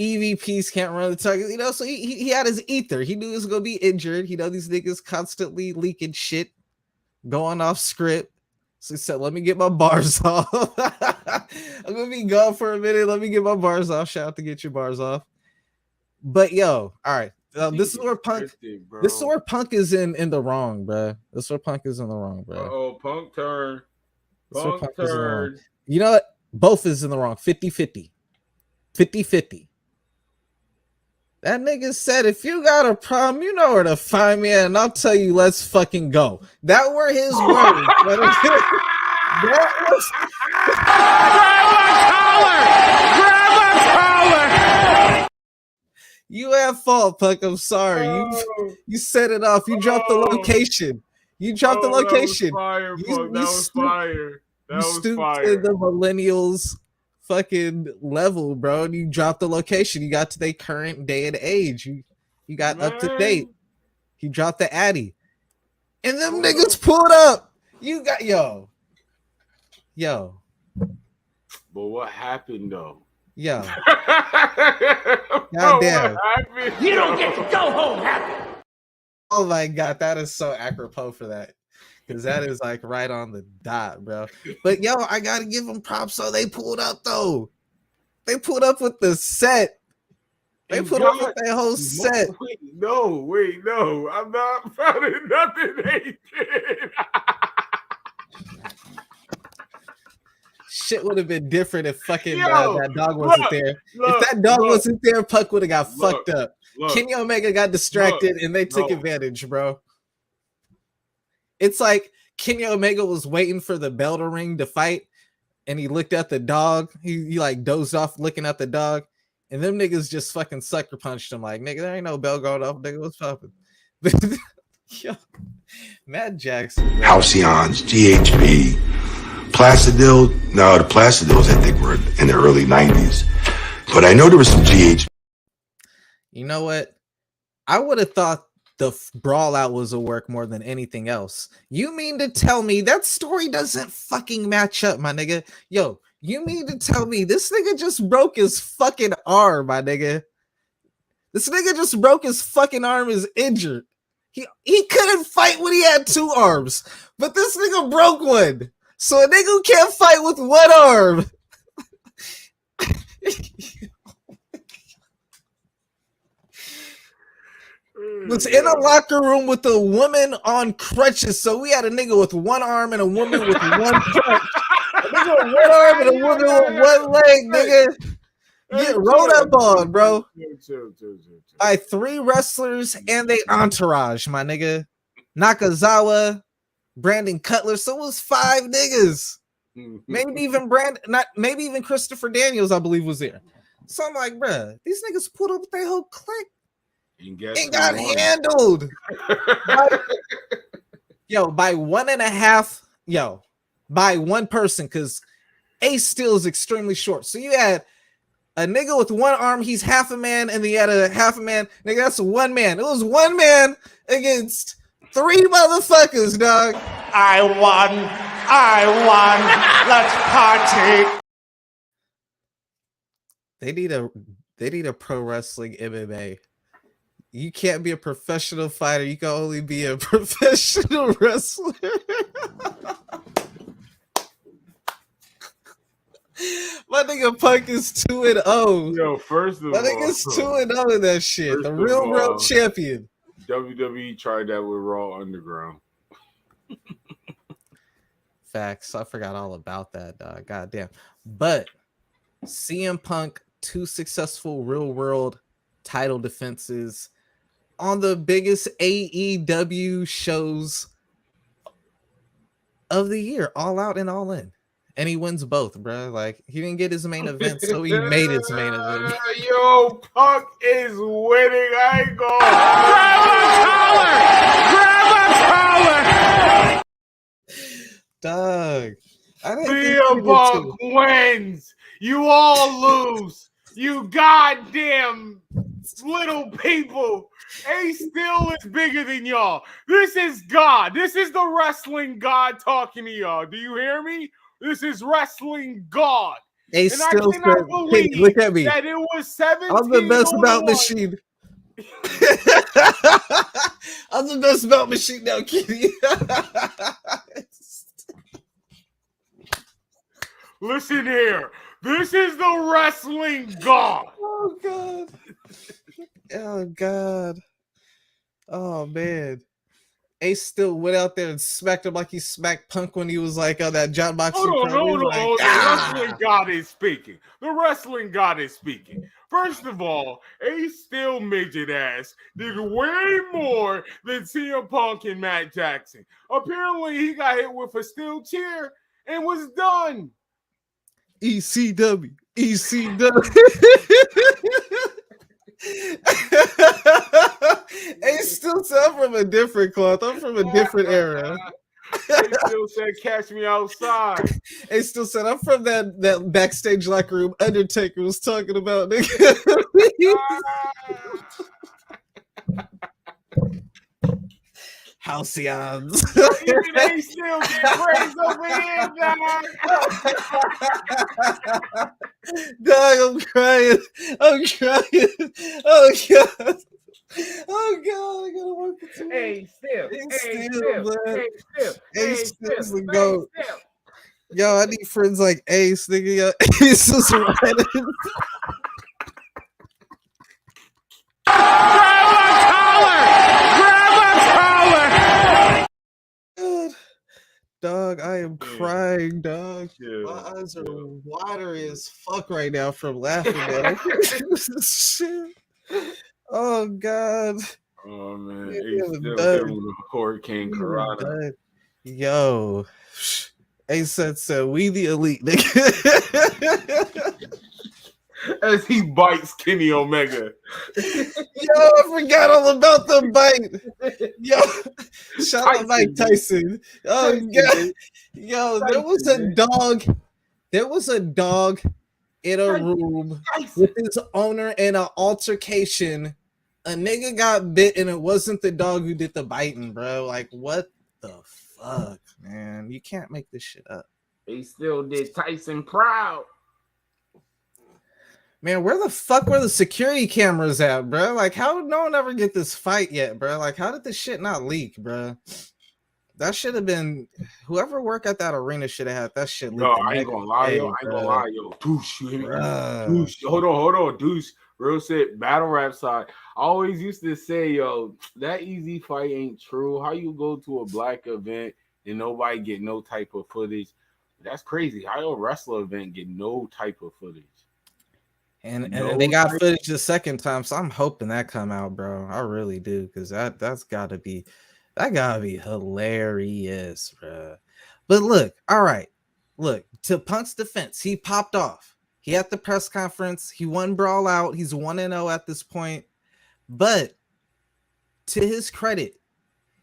S3: EVPs can't run the target, you know, so he had his ether. He knew he was gonna be injured. You know, these niggas constantly leaking shit, going off script. So he said, let me get my bars off. I'm gonna be gone for a minute. Let me get my bars off. Shout out to Get Your Bars Off. But yo, all right. This is where Punk is in the wrong, bro. This is where Punk is in the wrong, bro.
S1: Oh, Punk turn. Punk turn.
S3: You know what? Both is in the wrong. 50-50. 50-50. That nigga said, if you got a problem, you know where to find me at, and I'll tell you, let's fucking go. That were his words. That was... Grab a collar! You at fault, Puck. I'm sorry. You set it off. You dropped the location. You dropped the location.
S1: That was fire. That was
S3: stooped
S1: fire.
S3: to the millennials fucking level, bro. And you dropped the location. You got to the current day and age. You got up to date. He dropped the Addy. And them niggas pulled up. You got yo.
S1: But what happened though?
S3: Yo. Goddamn.
S11: You don't get to go home happy.
S3: Oh my god, that is so apropos for that. Because that is like right on the dot, bro. But yo, I gotta give them props. So they pulled up though. They pulled up with the set. They put up with their whole set.
S1: Wait, no. I'm not proud of nothing they did.
S3: Shit would have been different if fucking that dog wasn't there. If that dog wasn't there, Puck would have got fucked up. Kenny Omega got distracted and they took advantage, bro. It's like Kenny Omega was waiting for the bell to ring to fight, and he looked at the dog. He like dozed off looking at the dog, and them niggas just fucking sucker punched him. Like, nigga, there ain't no bell going off. Nigga, what's poppin'? Yo, Matt Jackson.
S12: Halcyons, GHB, Placidil. No, the Placidils I think were in the early 90s. But I know there was some GHB.
S3: You know what? I would have thought the brawl out was a work more than anything else. You mean to tell me that story doesn't fucking match up, my nigga? Yo, you mean to tell me this nigga just broke his fucking arm, my nigga? This nigga just broke his fucking arm, is injured. He couldn't fight when he had 2 arms, but this nigga broke one. So a nigga who can't fight with 1 arm was in a locker room with a woman on crutches. So we had a nigga with 1 arm and a woman with 1 crutch. A nigga with 1 arm and a woman with 1 leg, nigga.
S1: Hey,
S3: roll that ball, bro.
S1: Chill.
S3: All right, 3 wrestlers and they entourage, my nigga. Nakazawa, Brandon Cutler. So it was 5 niggas. Maybe even Christopher Daniels, I believe, was there. So I'm like, bruh, these niggas pulled up their whole clique and got handled. By 1.5, by one person, because Ace Steel is extremely short. So you had a nigga with one arm, he's half a man, and he had a half a man. Nigga, that's 1 man. It was 1 man against 3 motherfuckers, dog.
S13: I won. Let's party.
S3: They need a pro wrestling MMA. You can't be a professional fighter. You can only be a professional wrestler. My nigga Punk is 2-0.
S1: Yo, first of all,
S3: my nigga's 2-0 in that shit. The real world champion.
S1: WWE tried that with Raw Underground.
S3: Facts. I forgot all about that, dog. Goddamn. But CM Punk, 2 successful real world title defenses on the biggest AEW shows of the year, All Out and All In. And he wins both, bro. Like, he didn't get his main event, so he made his main event.
S1: Yo, Punk is winning. I ain't going.
S3: Grab a collar! Dog.
S1: CM Punk wins. You all lose. You goddamn little people. Ace Steel is bigger than y'all. This is God. This is the wrestling God talking to y'all. Do you hear me? This is wrestling God.
S3: Ace
S1: and I
S3: Steel
S1: cannot
S3: said,
S1: believe
S3: hey, look at me.
S1: that it was 17.
S3: I'm the best bout machine. I'm the best bout machine now, Kitty.
S1: Listen here. This is the wrestling God.
S3: Oh, God. Oh, God. Oh, man. Ace still went out there and smacked him like he smacked Punk when he was like on that John Boxing.
S1: Hold on. The wrestling God is speaking. The wrestling God is speaking. First of all, Ace Steel midget ass did way more than CM Punk and Matt Jackson. Apparently, he got hit with a steel chair and was done.
S3: ECW. Ace still sound from a different cloth. I'm from a different era.
S1: Ace still said, "Catch me outside."
S3: Ace still said, "I'm from that backstage locker room Undertaker was talking about." Nigga. Halcyons.
S1: Even Ace still get praised over here,
S3: dog. I'm crying. Oh God. Oh God, I gotta work the two.
S1: Ace Steel.
S3: Ace Steel's the GOAT. Yo, I need friends like Ace, nigga. Yo, Ace is riding. Dog, I am crying, dog. My eyes are watery as fuck right now from laughing, man. Shit. Oh God.
S1: Oh man, Ace still hit with a Hurricane Karada.
S3: Yo, Ace said, "We the elite, nigga."
S1: As he bites Kenny Omega.
S3: Yo, I forgot all about the bite. Yo, shout out Mike Tyson. Oh God. Yo, there was a dog. There was a dog in a room with his owner in an altercation. A nigga got bit and it wasn't the dog who did the biting, bro. Like, what the fuck, man? You can't make this shit up.
S1: He still did Tyson proud.
S3: Man, where the fuck were the security cameras at, bro? Like, how did no one ever get this fight yet, bro? Like, how did this shit not leak, bro? That should have been whoever worked at that arena should have had that shit leaked.
S1: No, I ain't gonna lie, yo. Deuce, you hear me? Deuce, hold on. Deuce, real shit, battle rap side. I always used to say, yo, that easy fight ain't true. How you go to a black event and nobody get no type of footage? That's crazy. How a wrestler event get no type of footage?
S3: And they got footage the second time, so I'm hoping that come out, bro. I really do, because that's gotta be hilarious, bro. But look, all right, look, to Punk's defense, he popped off. He had the press conference. He won Brawl Out. He's 1-0 at this point. But to his credit,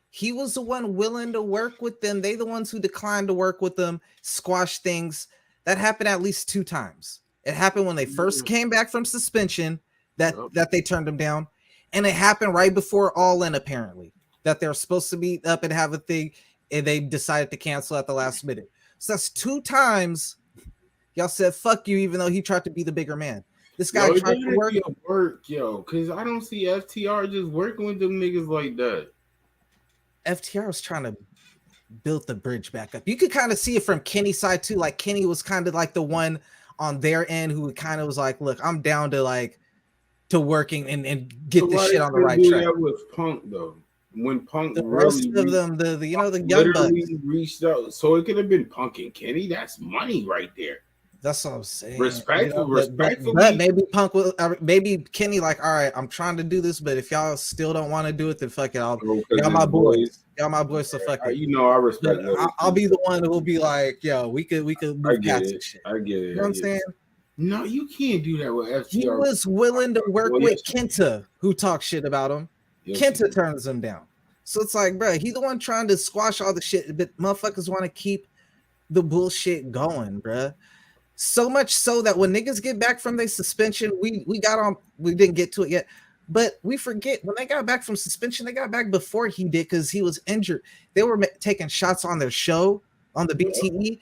S3: he was the one willing to work with them. They the ones who declined to work with them, squash things. That happened at least 2 times. It happened when they first came back from suspension that they turned them down. And it happened right before All In, apparently, that they're supposed to meet up and have a thing, and they decided to cancel at the last minute. So that's 2 times y'all said fuck you, even though he tried to be the bigger man. This guy tried to
S1: work, because I don't see FTR just working with them niggas like that.
S3: FTR was trying to build the bridge back up. You could kind of see it from Kenny's side too. Like Kenny was kind of like the one on their end who kind of was like, look, I'm down to working and get this shit on the right track.
S1: That with Punk though. When Punk
S3: the rest of them, the young bucks
S1: reached out, so it could have been Punk and Kenny. That's money right there.
S3: That's what I'm saying.
S1: Respectfully.
S3: But maybe Punk will, maybe Kenny like, all right, I'm trying to do this, but if y'all still don't want to do it, then fuck it. Y'all my boys. Y'all my boys, so fuck it.
S1: You know, I respect that.
S3: I'll be the one who will be like, yo, we could move past this shit.
S1: I get it.
S3: You know what I'm saying?
S1: No, you can't do that with FTR.
S3: He was willing to work with Kenta, who talks shit about him. Kenta turns him down. So it's like, bro, he's the one trying to squash all the shit, but motherfuckers want to keep the bullshit going, bro. So much so that when niggas get back from their suspension, we didn't get to it yet, but we forget when they got back from suspension, they got back before he did because he was injured. They were taking shots on their show on the BTE,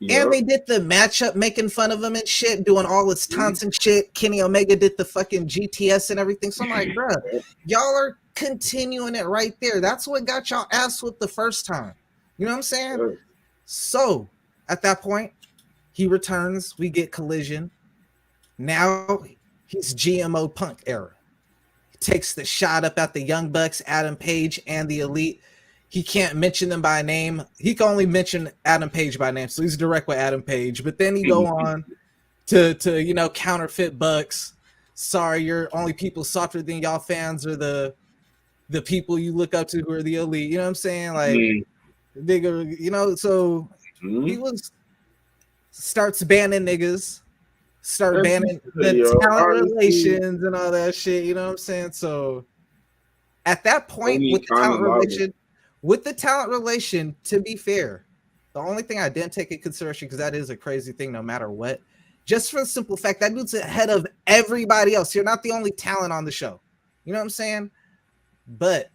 S3: and they did the matchup making fun of him and shit, doing all this taunts and shit. Kenny Omega did the fucking GTS and everything. So I'm like, bro, y'all are continuing it right there. That's what got y'all ass whipped the first time. You know what I'm saying? So at that point, he returns. We get Collision. Now he's GMO Punk era. He takes the shot up at the Young Bucks, Adam Page, and the Elite. He can't mention them by name. He can only mention Adam Page by name, so he's direct with Adam Page. But then he go on to counterfeit Bucks. Sorry, you're only people softer than y'all fans are the people you look up to who are the Elite. You know what I'm saying? Like, nigga, so he starts banning niggas, banning the talent relations and all that shit. You know what I'm saying? So at that point, with the talent relation, to be fair, the only thing I didn't take into consideration, because that is a crazy thing no matter what, just for the simple fact that dude's ahead of everybody else. You're not the only talent on the show. You know what I'm saying? But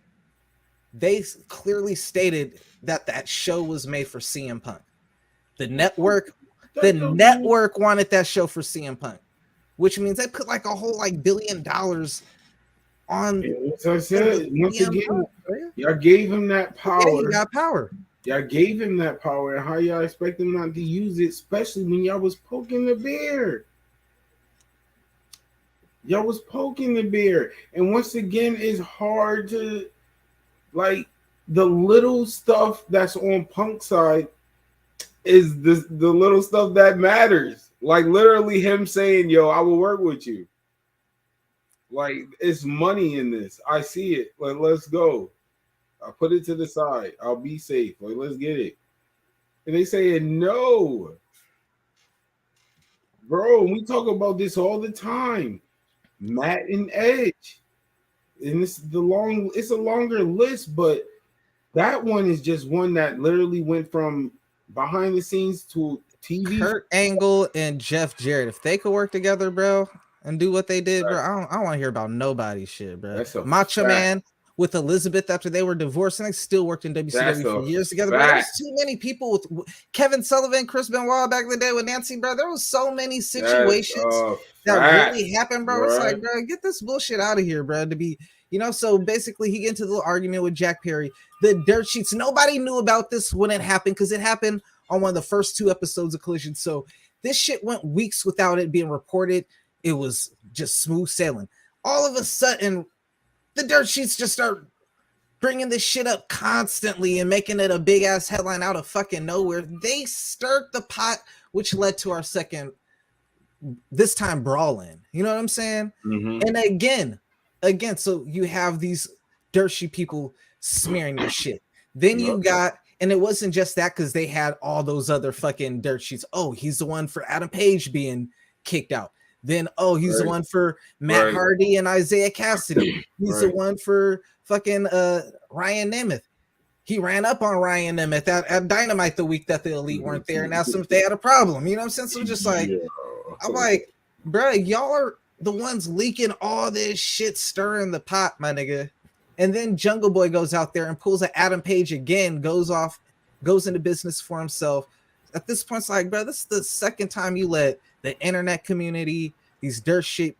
S3: they clearly stated that show was made for CM Punk. The network wanted that show for CM Punk, which means they put like a whole $1 billion on.
S1: As I said, once again, y'all gave him that power.
S3: Yeah, he got power.
S1: Y'all gave him that power, and how y'all expect him not to use it, especially when y'all was poking the bear. Y'all was poking the bear, and once again, it's hard to like the little stuff that's on Punk's side. Is the little stuff that matters. Like literally him saying, yo, I will work with you. Like it's money in this. I see it. Like, let's go. I'll put it to the side. I'll be safe. Like, let's get it. And they saying no. Bro, we talk about this all the time. Matt and Edge. And it's a longer list, but that one is just one that literally went from behind the scenes to TV.
S3: Kurt Angle and Jeff Jarrett, if they could work together, bro, and do what they did, bro, I don't want to hear about nobody's shit, bro. Macho Man with Elizabeth after they were divorced, and they still worked in WCW for years together. Bro, there's too many people with Kevin Sullivan, Chris Benoit back in the day with Nancy, bro. There was so many situations that really happened, bro. It's like, bro, get this bullshit out of here, bro. To be, so basically he get into the little argument with Jack Perry. The dirt sheets, nobody knew about this when it happened because it happened on one of the first 2 episodes of Collision. So this shit went weeks without it being reported. It was just smooth sailing. All of a sudden, the dirt sheets just start bringing this shit up constantly and making it a big ass headline out of fucking nowhere. They stirred the pot, which led to our second this time brawling. You know what I'm saying? And again, so you have these dirt sheet people smearing your shit. Then you got, and it wasn't just that, because they had all those other fucking dirt sheets. Oh, he's the one for Adam Page being kicked out. Then, oh, he's the one for Matt Hardy and Isaiah Cassidy. He's the one for fucking Ryan Nemeth. He ran up on Ryan Nemeth at Dynamite the week that the Elite weren't there, and asked them if they had a problem. You know what I'm saying? So just like, I'm like, bro, y'all are the ones leaking all this shit, stirring the pot, my nigga. And then Jungle Boy goes out there and pulls an Adam Page again, goes into business for himself. At this point, it's like, bro, this is the second time you let the internet community, these dirt sheet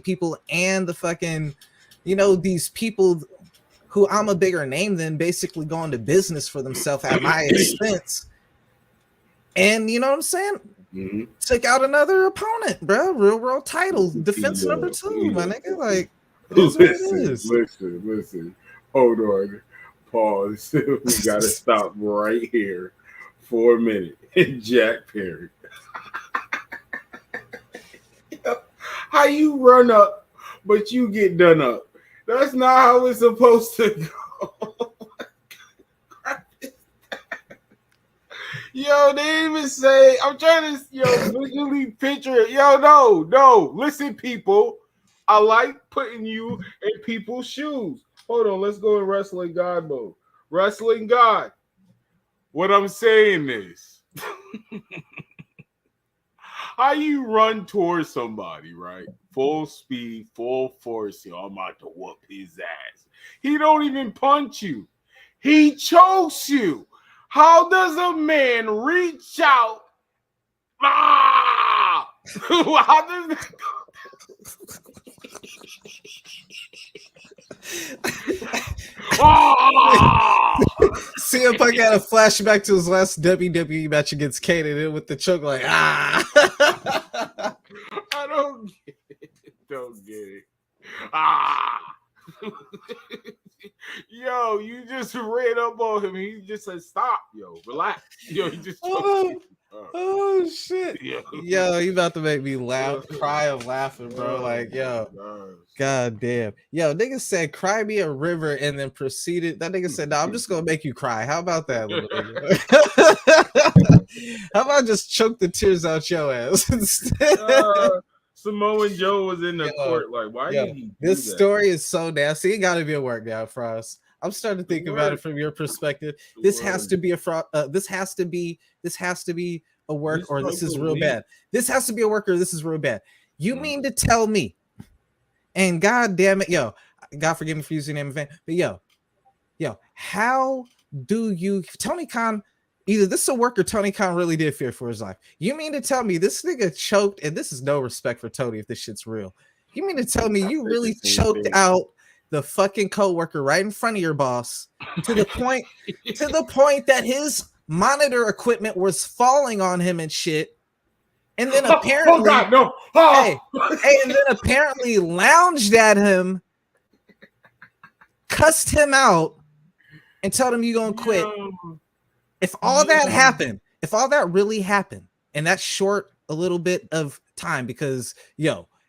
S3: people, and the fucking, you know, these people who I'm a bigger name than, basically go into business for themselves at my expense. And you know what I'm saying? Took out another opponent, bro. Real world title, defense number 2, my nigga. Like, it is what it is.
S1: Listen. Hold on. Pause. We gotta stop right here for a minute. Jack Perry. How you run up, but you get done up? That's not how it's supposed to go. Yo, they didn't even say, I'm trying to, visually picture it. Yo, no. Listen, people. I like putting you in people's shoes. Hold on, let's go in Wrestling God mode. Wrestling God. What I'm saying is, how you run towards somebody, right? Full speed, full force. I'm about to whoop his ass. He don't even punch you. He chokes you. How does a man reach out? How does that go?
S3: CM Punk had a flashback to his last WWE match against Kane, and then with the choke, like, I
S1: don't get it. Yo, you just ran up on him. He just said, "Stop, yo, relax." Yo, he just.
S3: Oh shit! Yo, you about to make me laugh, cry of laughing, bro. Like, yo, god damn. Yo, nigga said, "Cry me a river," and then proceeded. That nigga said, "No, I'm just gonna make you cry." How about that, little nigga? How about just choke the tears out your ass instead?
S1: Samoan Joe was in the court. Like, why did he do
S3: this
S1: that?
S3: story is so nasty. It got to be a workout for us. I'm starting to think about it from your perspective. This has to be a fraud. This has to be a work, or this is real bad. This has to be a work, or this is real bad. You mean to tell me? And god damn it, yo, God forgive me for using the name of fan, but yo, how do you, Tony Khan? Either this is a work, or Tony Khan really did fear for his life. You mean to tell me this nigga choked, and this is no respect for Tony if this shit's real. You mean to tell me you really choked out the fucking coworker right in front of your boss to the point that his monitor equipment was falling on him and shit, and then apparently, and then apparently lounged at him, cussed him out, and told him you gonna quit. If all that happened, if all that really happened, and that's short a little bit of time, because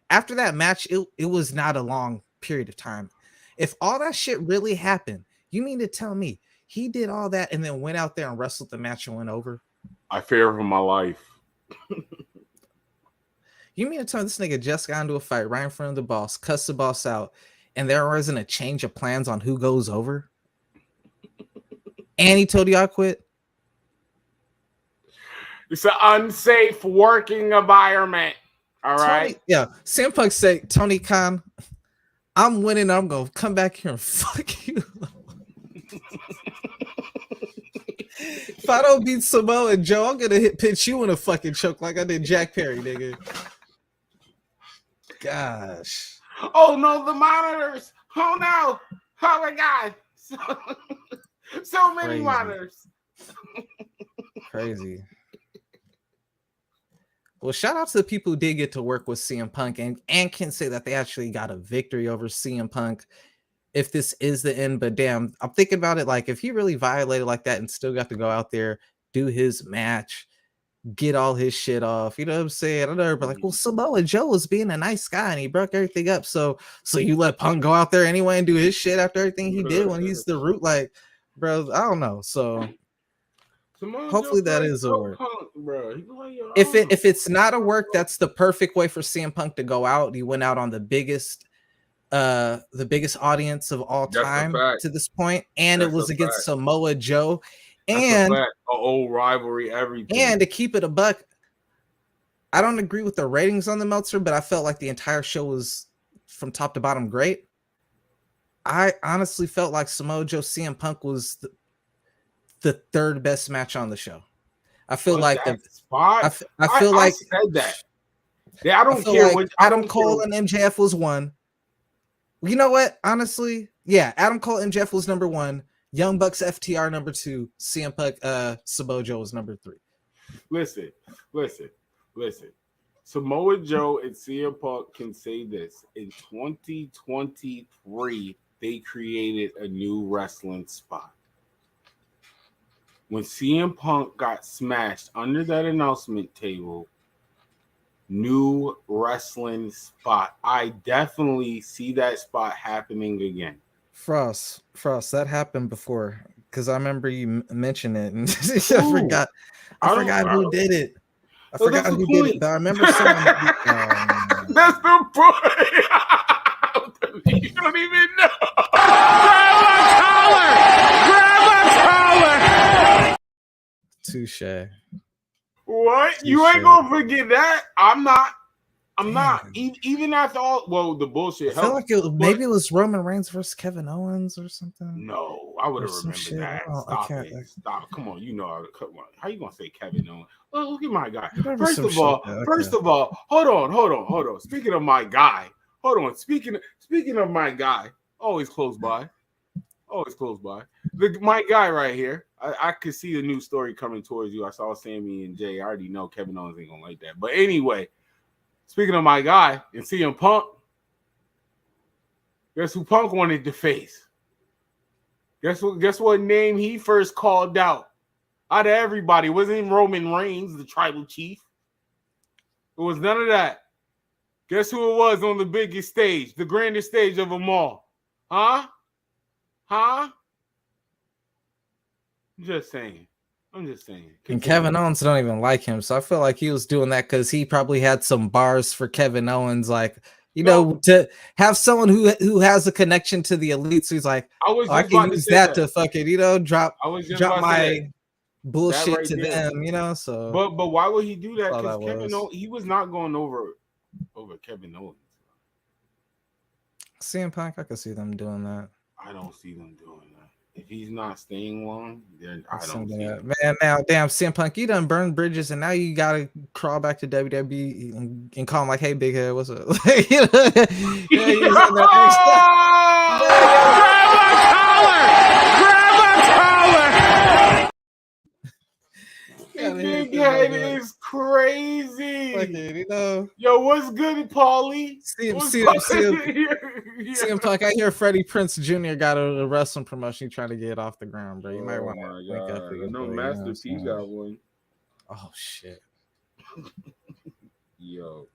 S3: after that match, it was not a long period of time. If all that shit really happened, you mean to tell me he did all that and then went out there and wrestled the match and went over?
S1: I fear for my life.
S3: You mean to tell me this nigga just got into a fight right in front of the boss, cussed the boss out, and there wasn't a change of plans on who goes over? And he told you I quit?
S1: It's an unsafe working environment. All right.
S3: CM Punk say, Tony Khan, I'm winning. I'm gonna come back here and fuck you. If I don't beat Samoa and Joe, I'm gonna pitch you in a fucking choke like I did Jack Perry, nigga. Gosh.
S1: Oh no, the monitors. Oh no. Oh my god. So many monitors.
S3: Crazy. Well, shout out to the people who did get to work with CM Punk and can say that they actually got a victory over CM Punk, if this is the end. But damn, I'm thinking about it, like, if he really violated like that and still got to go out there, do his match, get all his shit off. You know what I'm saying? I know everybody like, well, Samoa Joe was being a nice guy and he broke everything up. So you let Punk go out there anyway and do his shit after everything he did when he's the root, like, bro, I don't know. So hopefully that is a work.
S1: Bro.
S3: If it's not a work, that's the perfect way for CM Punk to go out. He went out on the biggest audience of all time to this point, and it was against Samoa Joe. And
S1: an old rivalry, everything.
S3: And to keep it a buck, I don't agree with the ratings on the Meltzer, but I felt like the entire show was from top to bottom great. I honestly felt like Samoa Joe CM Punk was the third best match on the show. I feel like I feel like
S1: I said that. Yeah, I don't care what
S3: Adam Cole and MJF was one. You know what? Honestly, yeah, Adam Cole and MJF was number one. Young Bucks FTR number 2, CM Punk, Samoa Joe was number 3.
S1: Listen. Samoa Joe and CM Punk can say this. In 2023, they created a new wrestling spot. When CM Punk got smashed under that announcement table, new wrestling spot. I definitely see that spot happening again.
S3: Frost, that happened before because I remember you mentioned it, and I forgot who did it. I forgot who did it, but I remember someone.
S1: That's the point. You don't even know. Grab a collar.
S3: Touche.
S1: What? You ain't gonna forget that? I'm not. Even after all, the bullshit.
S3: I feel like maybe it was Roman Reigns versus Kevin Owens or something.
S1: No, I would have remembered that. Stop. Come on, you know how you gonna say Kevin Owens? Well, look at my guy. First of all, hold on. Speaking of my guy, Speaking of my guy, always close by. My guy right here. I could see a new story coming towards you. I saw Sammy and Jay. I already know Kevin Owens ain't gonna like that. But anyway. Speaking of my guy and CM Punk, guess who Punk wanted to face? Guess what name he first called out of everybody? It wasn't Roman Reigns, the tribal chief. It was none of that. Guess who it was on the biggest stage, the grandest stage of them all? Huh? I'm just saying.
S3: And Kevin Owens don't even like him, so I feel like he was doing that because he probably had some bars for Kevin Owens, like to have someone who has a connection to the elite. So he's like, I can use that to fucking drop my bullshit to them, So,
S1: but why would he do that? Because Kevin Owens, he was not going over Kevin Owens.
S3: CM Punk, I could see them doing that.
S1: I don't see them doing that. If he's not staying long, then I don't see
S3: that. Man, now, damn, CM Punk, you done burned bridges, and now you got to crawl back to WWE and call him like, hey, big head, what's up?
S1: Big head is crazy. Yo, what's good, Paulie?
S3: CM Punk, I hear Freddie Prinze Jr. got a wrestling promotion trying to get off the ground, bro. You might want to link up.
S1: I know Master P got one.
S3: Oh shit.
S1: Yo,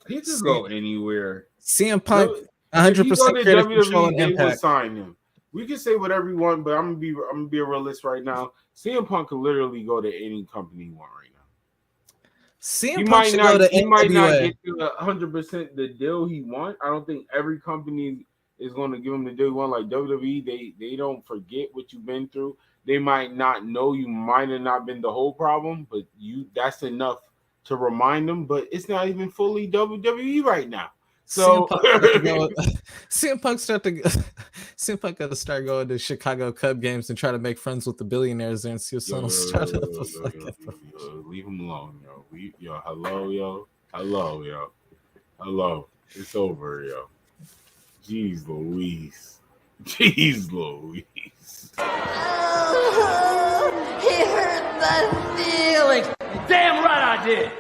S1: he just go anywhere.
S3: CM Punk, 100% creative control and impact.
S1: Will sign him. We can say whatever we want, but I'm gonna be a realist right now. CM Punk could literally go to any company he want right now.
S3: CM Punk should go to
S1: he might not get to 100% the deal he want. I don't think every company is going to give him the deal he want. Like WWE, they don't forget what you've been through. They might not know you might have not been the whole problem, but that's enough to remind them. But it's not even fully WWE right now. So
S3: CM Punk got to start going to Chicago Cub games and try to make friends with the billionaires there and see if someone will start up a fucking.
S1: Leave him alone, yo. Hello. It's over, yo. Jeez Louise.
S4: Oh, he hurt my feelings. Damn right I did.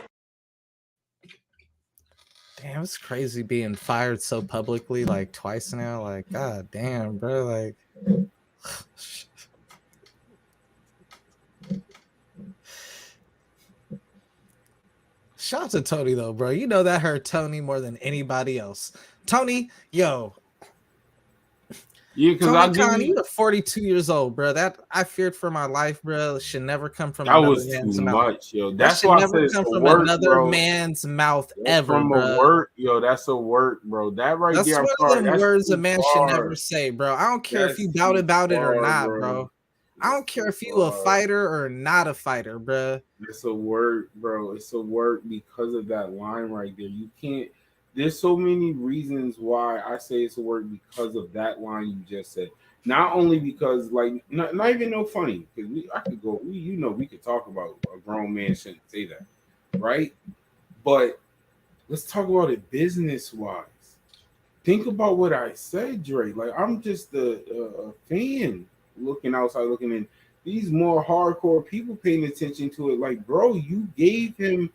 S3: Damn, it's crazy being fired so publicly, like twice now. Like, god damn, bro. Like, Shout out to Tony though, bro. You know that hurt Tony more than anybody else. Tony, yo.
S1: Yeah, because
S3: Tony Khan, you are 42 years old, bro. That I feared for my life, bro. Should never come from
S1: that
S3: another
S1: was
S3: man's
S1: too
S3: mouth.
S1: much, yo.
S3: That
S1: That's
S3: should
S1: why I
S3: never
S1: said it's
S3: come
S1: a
S3: from
S1: work,
S3: another
S1: bro.
S3: man's mouth
S1: That's
S3: ever,
S1: from
S3: bro.
S1: a work, yo. That's a work, bro. That right
S3: That's
S1: there. I'm
S3: one
S1: sorry.
S3: of them
S1: That's
S3: words a
S1: too
S3: man should never
S1: far.
S3: say, bro. I don't care if
S1: That's
S3: you doubt
S1: too
S3: about it or
S1: far,
S3: not,
S1: bro.
S3: bro. I don't care if you a
S1: far.
S3: fighter or not a fighter, bro.
S1: It's a work, bro. It's a work because of that line right there. You can't. There's so many reasons why I say it's a work because of that line you just said. Not only because, like, not even no funny, because I could go. We could talk about a grown man shouldn't say that, right? But let's talk about it business wise. Think about what I said, Dre. Like, I'm just a fan looking outside, looking in. These more hardcore people paying attention to it. Like, bro, you gave him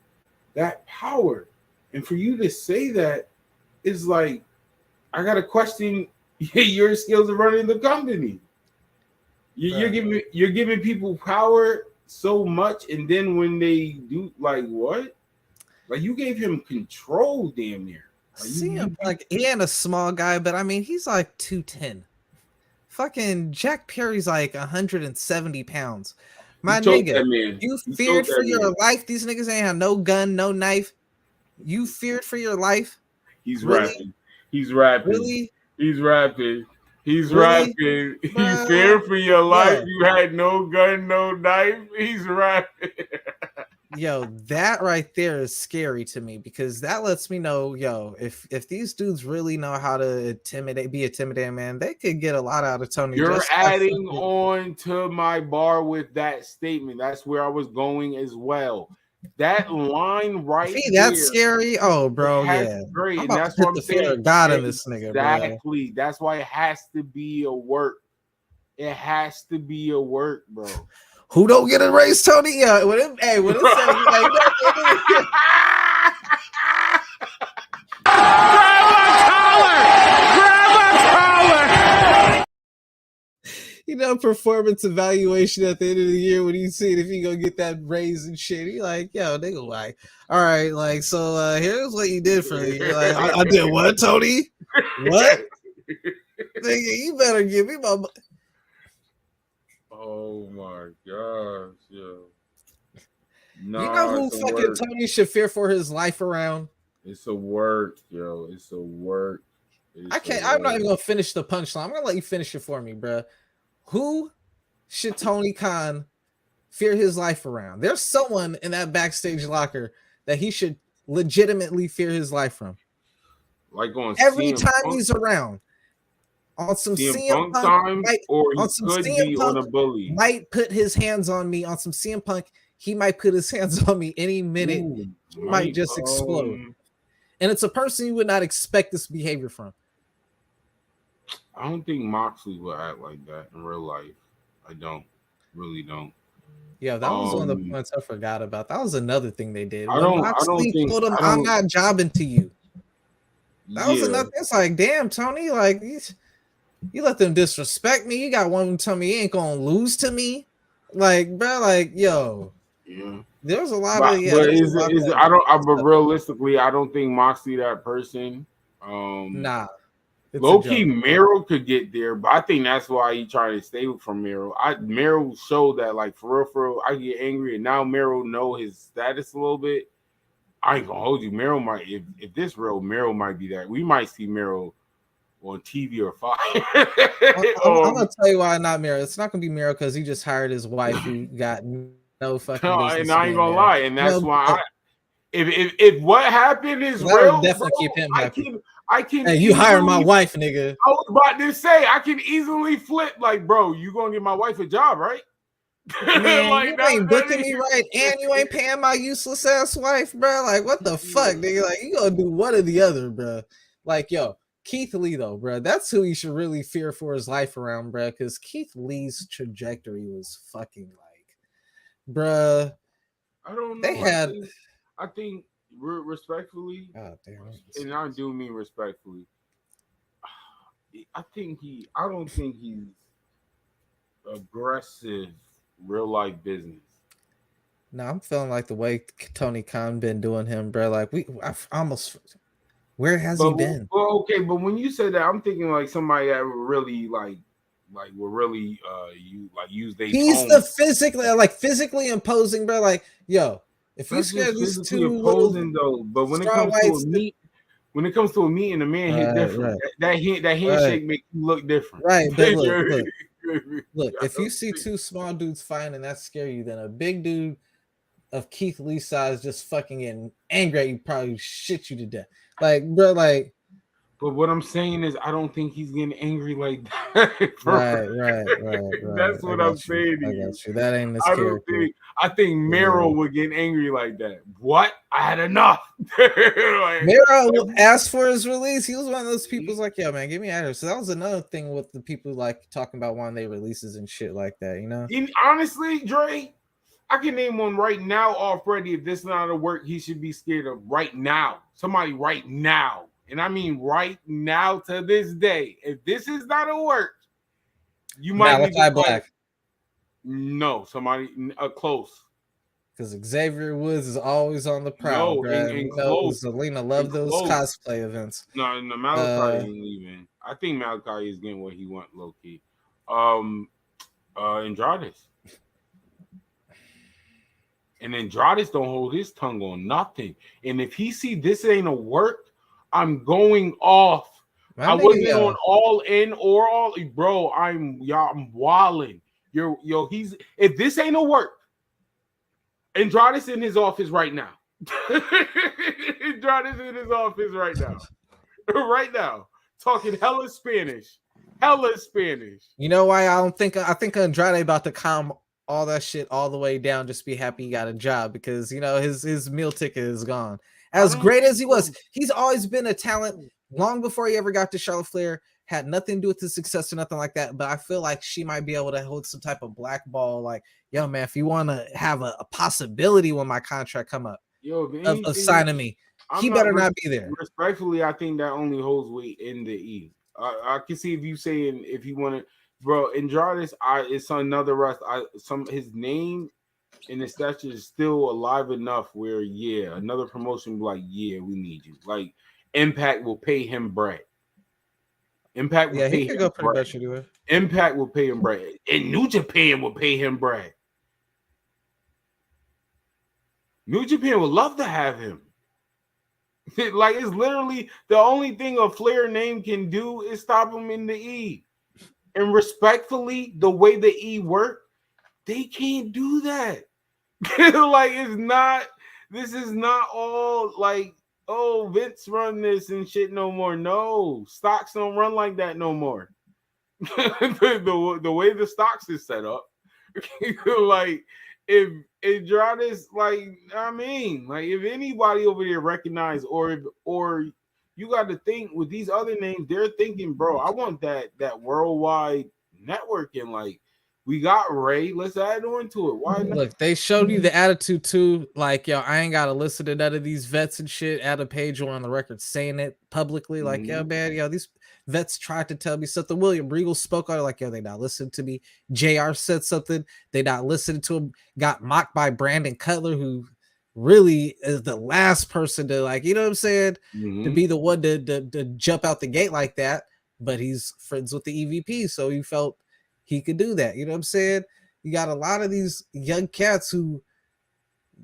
S1: that power, and for you to say that is like, I got to question your skills of running the company. You're giving people power so much, and then when they do, like, what? Like, you gave him control, damn near.
S3: Like he ain't a small guy, but I mean he's like 210. Fucking Jack Perry's like 170 pounds. My nigga, you feared for your life. These niggas ain't have no gun, no knife. You feared for your life.
S1: He's rapping. He's rapping.
S3: Really?
S1: He's rapping. He's
S3: Really?
S1: rapping. You feared for your life. You had no gun, no knife. He's rapping.
S3: Yo, that right there is scary to me because that lets me know, yo, if these dudes really know how to be intimidating, man, they could get a lot out of Tony.
S1: You're adding on to my bar with that statement. That's where I was going as well. That line right
S3: See,
S1: there,
S3: that's scary. Oh, bro, yeah.
S1: Great.
S3: I'm
S1: And
S3: about
S1: that's
S3: to
S1: what
S3: put
S1: I'm
S3: the fear
S1: saying.
S3: of God in this nigga, bro.
S1: Exactly. That's why it has to be a work. It has to be a work, bro.
S3: Who don't get a raise, Tony? Yeah, when it says like, you know, performance evaluation at the end of the year when you see if you gonna get that raise and shit. He like, yo, nigga, like, all right, like, so here's what you did for the year. Like, I did what, Tony? What? Nigga, you better give me my.
S1: Oh my gosh, yo. Nah,
S3: you know who fucking Tony should fear for his life around?
S1: It's a work, yo. It's a work.
S3: I'm not even gonna finish the punchline. I'm gonna let you finish it for me, bro. Who should Tony Khan fear his life around? There's someone in that backstage locker that he should legitimately fear his life from.
S1: Like on
S3: every
S1: CM
S3: time
S1: Punk?
S3: He's around. On some
S1: CM Punk time, or he could be on a bully.
S3: Might put his hands on me on some CM Punk. He might put his hands on me any minute.
S1: Ooh,
S3: he might just explode. And it's a person you would not expect this behavior from.
S1: I don't think Moxley would act like that in real life. I really don't.
S3: Yeah, that was one of the points I forgot about. That was another thing they did.
S1: I don't think
S3: told him I'm not jobbing to you. That was another. It's like, damn, Tony, like you let them disrespect me. You got one who tell me you ain't gonna lose to me. Like, bro, like, yo.
S1: Yeah.
S3: There's a lot
S1: but,
S3: of
S1: but but realistically, I don't think Moxley that person.
S3: Nah.
S1: Low key, Miro could get there, but I think that's why he tried to stay from Miro. Miro showed that, like, for real, I get angry, and now Miro know his status a little bit. I ain't gonna hold you. Miro might, if this real, Miro might be that. We might see Miro on TV or Fox.
S3: I'm gonna tell you why not Miro. It's not gonna be Miro because he just hired his wife who got no fucking business.
S1: And I ain't gonna lie, and that's why if what happened is real,
S3: definitely keep him happy.
S1: I can.
S3: Hey, you hire my wife, nigga.
S1: I was about to say I can easily flip. Like, bro, you gonna give my wife a job, right?
S3: Man,
S1: like,
S3: you ain't booking me right, and you ain't paying my useless ass wife, bro. Like, what the fuck, nigga? Like, you gonna do one or the other, bro. Like, yo, Keith Lee, though, bro. That's who he should really fear for his life around, bro. Because Keith Lee's trajectory was fucking like, bro.
S1: I don't know. I think respectfully, and I do mean respectfully. I don't think he's aggressive real life business.
S3: No, I'm feeling like the way Tony Khan been doing him, bro. Like almost. Where has he been?
S1: Well, okay, but when you said that, I'm thinking like somebody that would really will really use their
S3: He's
S1: tone.
S3: the physically imposing, bro. Like, yo, if you
S1: That's
S3: scared
S1: just
S3: these
S1: physically
S3: two little
S1: opposing though. But when it
S3: strong
S1: comes to a
S3: whites,
S1: meet, when it comes to a meeting, the man hit different. That handshake makes you look different.
S3: Right, but look. If you see two small dudes fighting and that scare you, then a big dude of Keith Lee size just fucking getting angry at you probably shit you to death. Like, bro, like.
S1: But what I'm saying is, I don't think he's getting angry like that.
S3: Right.
S1: That's what I'm saying to you.
S3: I got you. That ain't his
S1: I
S3: character.
S1: I think Mero would get angry like that. What? I had enough.
S3: Mero asked for his release. He was one of those people like, yo, man, get me out of here. So that was another thing with the people like talking about wanting they releases and shit like that, you know?
S1: Honestly, Dre, I can name one right now already. If this is not a work, he should be scared of right now. Somebody right now. And I mean right now to this day. If this is not a work, you might
S3: Malachi Black.
S1: No, somebody close.
S3: Because Xavier Woods is always on the prowl.
S1: No, and close.
S3: Zelina love those cosplay events.
S1: No, Malachi ain't leaving. I think Malachi is getting what he want, low key. Andrade. And Andrade don't hold his tongue on nothing. And if he see this ain't a work, I'm going off. I wasn't on all in or all, bro. I'm wilding. He's if this ain't a work, Andrade's in his office right now. Andrade's in his office right now. Right now. Talking hella Spanish. You
S3: know why I think Andrade about to calm all that shit all the way down, just be happy he got a job, because you know his meal ticket is gone. As great as he was, he's always been a talent long before he ever got to Charlotte Flair. Had nothing to do with his success or nothing like that. But I feel like she might be able to hold some type of blackball. Like, yo, man, if you want to have a possibility when my contract come up of signing me, he better not be there.
S1: Respectfully, I think that only holds weight in the E. I can see if you saying if you want to, bro. Andrade, it's another rest. His name and his stature is still alive enough where another promotion be like, we need you. Like Impact will pay him bread. Impact will pay him bread. Impact will pay him bread. And New Japan will pay him bread. New Japan would love to have him. Like, it's literally the only thing a Flair name can do is stop him in the E. And respectfully, the way the E work, they can't do that. Like, this is not all like, oh, Vince run this and shit no more. No, stocks don't run like that no more. the way the stocks is set up, like if Andrade's like if anybody over there recognize or you got to think with these other names, they're thinking, bro, I want that worldwide networking. Like, we got Ray, let's add on to it. Why not?
S3: Look, they showed you the attitude too. Like, yo, I ain't gotta listen to none of these vets and shit. Add a page on the record saying it publicly. Like, yo, man, yo, these vets tried to tell me something. William Regal spoke on it, like, yo, they not listening to me. JR said something, they not listening to him. Got mocked by Brandon Cutler, who really is the last person to, like, you know what I'm saying, to be the one to jump out the gate like that. But he's friends with the EVP, so he felt he could do that. You know what I'm saying? You got a lot of these young cats who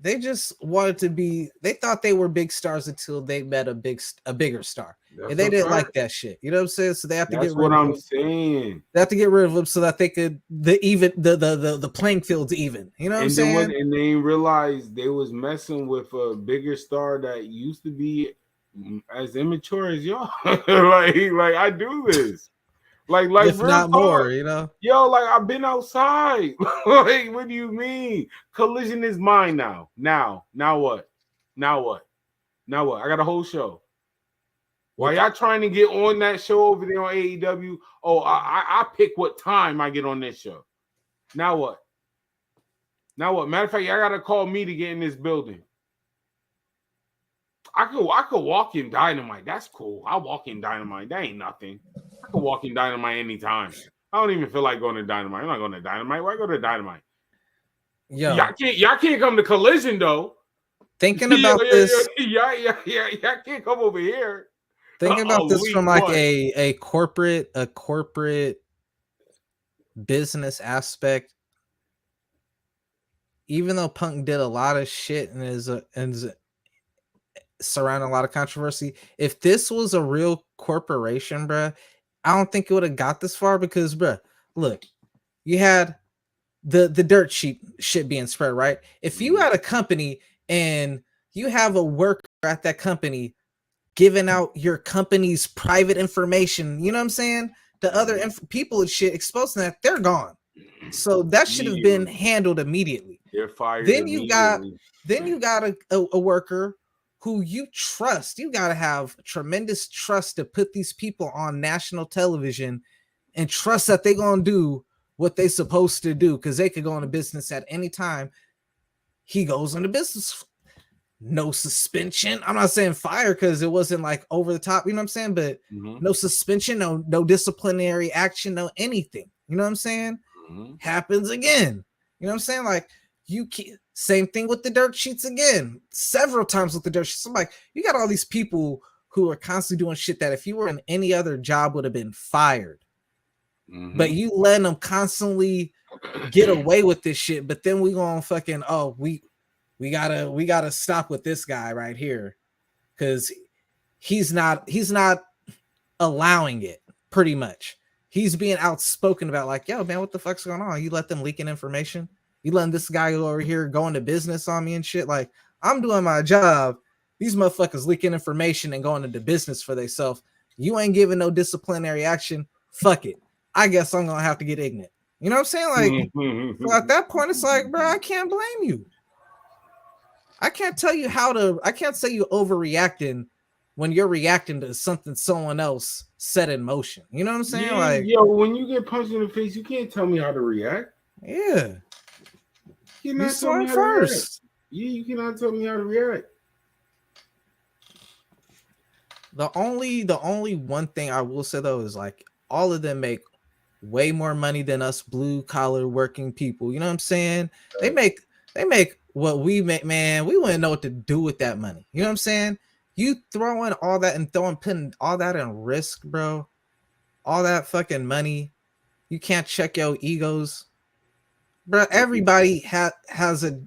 S3: they just wanted to be, they thought they were big stars until they met a bigger star.
S1: That's
S3: and they didn't like that shit. You know what I'm saying? So they have to get rid of
S1: saying.
S3: They have to get rid of them so that they could the playing field's even. You know what I'm saying?
S1: And they realized they was messing with a bigger star that used to be as immature as y'all. like I do this. Like
S3: if not more, you know.
S1: Yo, like, I've been outside. Like, what do you mean? Collision is mine now. Now what? I got a whole show. Why y'all trying to get on that show over there on AEW? Oh, I pick what time I get on this show. Now what? Matter of fact, y'all gotta call me to get in this building. I could walk in Dynamite. That's cool. I'll walk in Dynamite. That ain't nothing. I could walk in Dynamite anytime. I don't even feel like going to Dynamite. I'm not going to Dynamite. Why go to Dynamite?
S3: Yo,
S1: y'all can't come to Collision though.
S3: Thinking about this,
S1: y'all can't come over here.
S3: Thinking about this from like a corporate business aspect. Even though Punk did a lot of shit and is surrounding a lot of controversy, if this was a real corporation, bruh, I don't think it would have got this far because, bruh, look, you had the dirt shit being spread, right? If you had a company and you have a worker at that company giving out your company's private information, you know what I'm saying? The other people and shit exposing that, they're gone. So that should have been handled immediately.
S1: They're fired.
S3: Then you got a worker who you trust. You got to have tremendous trust to put these people on national television and trust that they're going to do what they're supposed to do, because they could go into business at any time. He goes into business. No suspension. I'm not saying fire because it wasn't like over the top, you know what I'm saying? But no suspension, no disciplinary action, no anything. You know what I'm saying? Happens again. You know what I'm saying? Like same thing with the dirt sheets again. Several times with the dirt sheets. I'm like, you got all these people who are constantly doing shit that if you were in any other job would have been fired. But you letting them constantly get away with this shit. But then we gonna fucking we gotta stop with this guy right here because he's not allowing it. Pretty much, he's being outspoken about like, yo, man, what the fuck's going on? You let them leaking information. You letting this guy go over here go into business on me and shit. Like, I'm doing my job. These motherfuckers leaking information and going into business for themselves. You ain't giving no disciplinary action. Fuck it. I guess I'm gonna have to get ignorant. You know what I'm saying? Like, so at that point, it's like, bro, I can't blame you. I can't say you overreacting when you're reacting to something someone else set in motion. You know what I'm saying?
S1: Yeah,
S3: like,
S1: yo, when you get punched in the face, you can't tell me how to react.
S3: Yeah.
S1: You saw it first. Yeah, you cannot tell me how to react.
S3: The only one thing I will say though is like all of them make way more money than us blue collar working people. You know what I'm saying? They make what we make, man. We wouldn't know what to do with that money. You know what I'm saying? You throwing all that and putting all that in risk, bro. All that fucking money. You can't check your egos. Bro, everybody has a,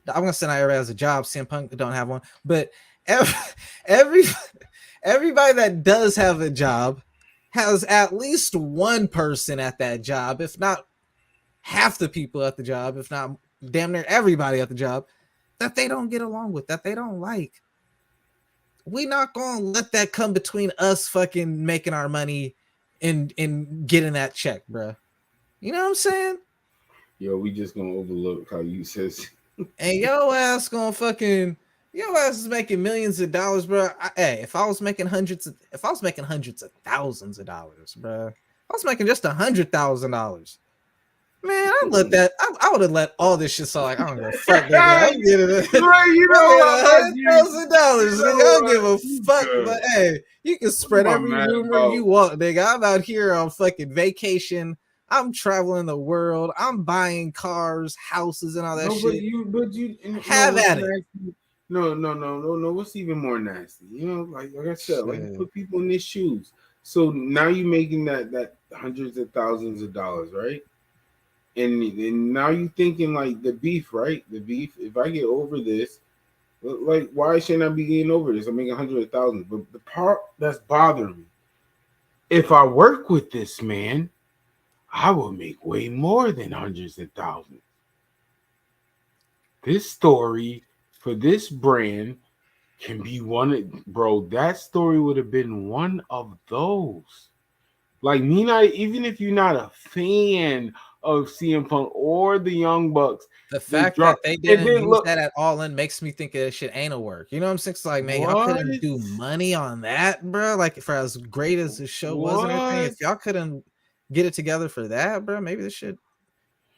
S3: I'm gonna say not everybody has a job. CM Punk don't have one, but everybody that does have a job has at least one person at that job, if not half the people at the job, if not damn near everybody at the job, that they don't get along with, that they don't like. We not gonna let that come between us fucking making our money and getting that check, bro. You know what I'm saying?
S1: Yo, we just gonna overlook how you says.
S3: And your ass is making millions of dollars, bro. If I was making hundreds of thousands of dollars, bro, I was making just $100,000. Man, I would have let all this shit. So like, I don't give a fuck. I'm getting it. $100,000. Nigga, I don't give a fuck. But hey, you can spread every rumor you want, nigga. I'm out here on fucking vacation. I'm traveling the world. I'm buying cars, houses, and all that shit.
S1: But you
S3: have at it.
S1: No. What's even more nasty? You know, like I said, like you put people in their shoes. So now you're making that hundreds of thousands of dollars, right? And now you thinking like the beef, right? The beef. If I get over this, like why shouldn't I be getting over this? I'm making 100,000. But the part that's bothering me, if I work with this man, I will make way more than hundreds of thousands. This story for this brand can be bro. That story would have been one of those. Like me, not even if you're not a fan of CM Punk or the Young Bucks,
S3: the fact that they didn't use that at all in makes me think that shit ain't a work. You know what I'm saying? It's like, man, y'all couldn't do money on that, bro. Like for as great as the show was and everything, if y'all couldn't get it together for that, bro, maybe this shit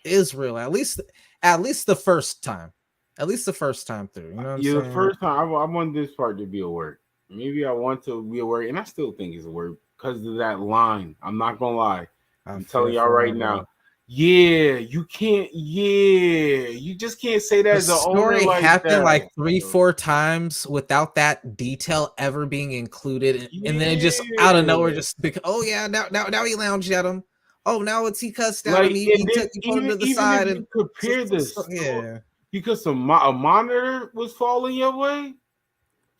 S3: is real. At least the first time. At least the first time through. You know what I'm saying?
S1: The first time I want this part to be a work. Maybe I want to be a work, and I still think it's a work because of that line. I'm not gonna lie. I'm telling y'all right now. Yeah, you can't. Yeah, you just can't say that
S3: The
S1: as an owner
S3: story
S1: like
S3: happened
S1: that.
S3: like 3-4 times without that detail ever being included, and then it just out of nowhere, just because, oh yeah, now he lounged at him. Oh, now he cussed at him.
S1: Like,
S3: He
S1: and then
S3: put him to the
S1: even if
S3: side,
S1: you
S3: and
S1: compare this,
S3: yeah,
S1: because a monitor was falling your way.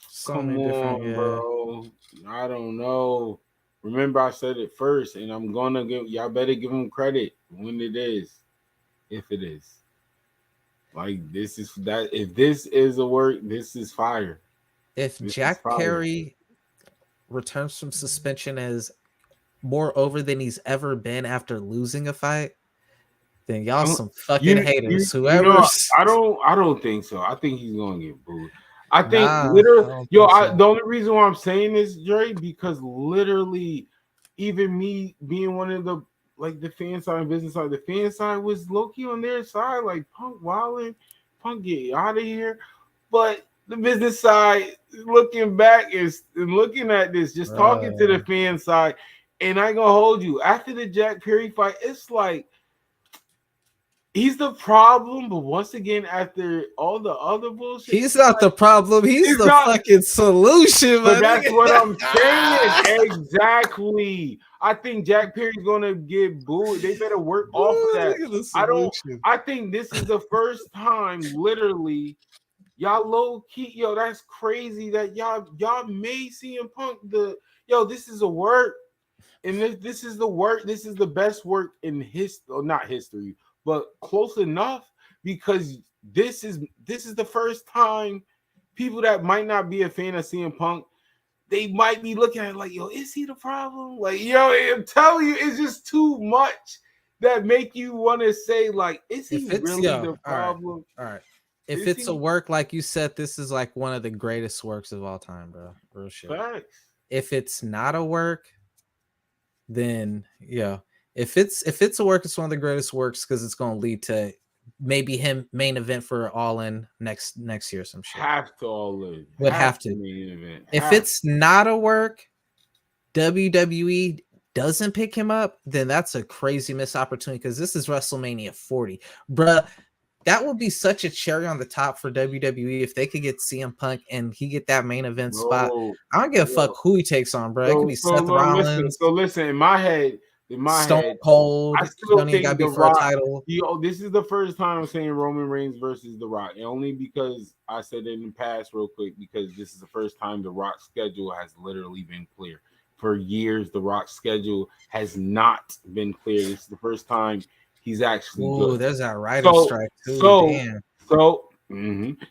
S3: so
S1: Come
S3: many different,
S1: on, bro. I don't know. Remember, I said it first, and I'm gonna give y'all better give him credit when it is, if it is. Like, this is that. If this is a work, this is fire.
S3: If
S1: This is
S3: Jack
S1: fire.
S3: Perry returns from suspension as more over than he's ever been after losing a fight, then y'all some fucking haters. Whoever's
S1: I don't think so. I think he's gonna get booed. I think
S3: Nah,
S1: literally,
S3: I don't think so.
S1: the only reason why I'm saying this, Dre, because literally, even me being one of the like the fan side and business side, the fan side was low-key on their side, like Punk wilding, Punk get out of here. But the business side, looking back is and looking at this, just talking to the fan side, and I ain't gonna hold you. After the Jack Perry fight, it's like he's the problem, but once again, after all the other bullshit,
S3: he's not the problem. He's the fucking solution.
S1: But that's what I'm saying. Exactly. I think Jack Perry's gonna get booed. They better work off of that. I think this is the first time, literally, y'all low key. Yo, that's crazy that y'all may CM Punk this is a work, and this is the work. This is the best work in not history, but close enough, because this is the first time people that might not be a fan of CM Punk, they might be looking at it like, yo, is he the problem? Like, yo, I'm telling you, it's just too much that make you want to say, like, is he really the problem?
S3: All right. If it's a work, like you said, this is like one of the greatest works of all time, bro. Real shit.
S1: Facts.
S3: If it's not a work, then if it's a work, it's one of the greatest works because it's going to lead to maybe him main event for All In next year, some shit.
S1: Have to All In.
S3: Would have to.
S1: Main event.
S3: If it's not a work, WWE doesn't pick him up, then that's a crazy missed opportunity because this is WrestleMania 40, bruh. That would be such a cherry on the top for WWE if they could get CM Punk and he get that main event spot. I don't give a fuck who he takes on, bro. It could be Seth Rollins.
S1: Listen, in my head,
S3: Stone Cold.
S1: I still
S3: think
S1: The
S3: for
S1: Rock.
S3: a title.
S1: This is the first time I'm saying Roman Reigns versus The Rock, and only because I said it in the past real quick, because this is the first time The Rock's schedule has literally been clear. For years, The Rock's schedule has not been clear. This is the first time he's actually good.
S3: There's that writer's strike too.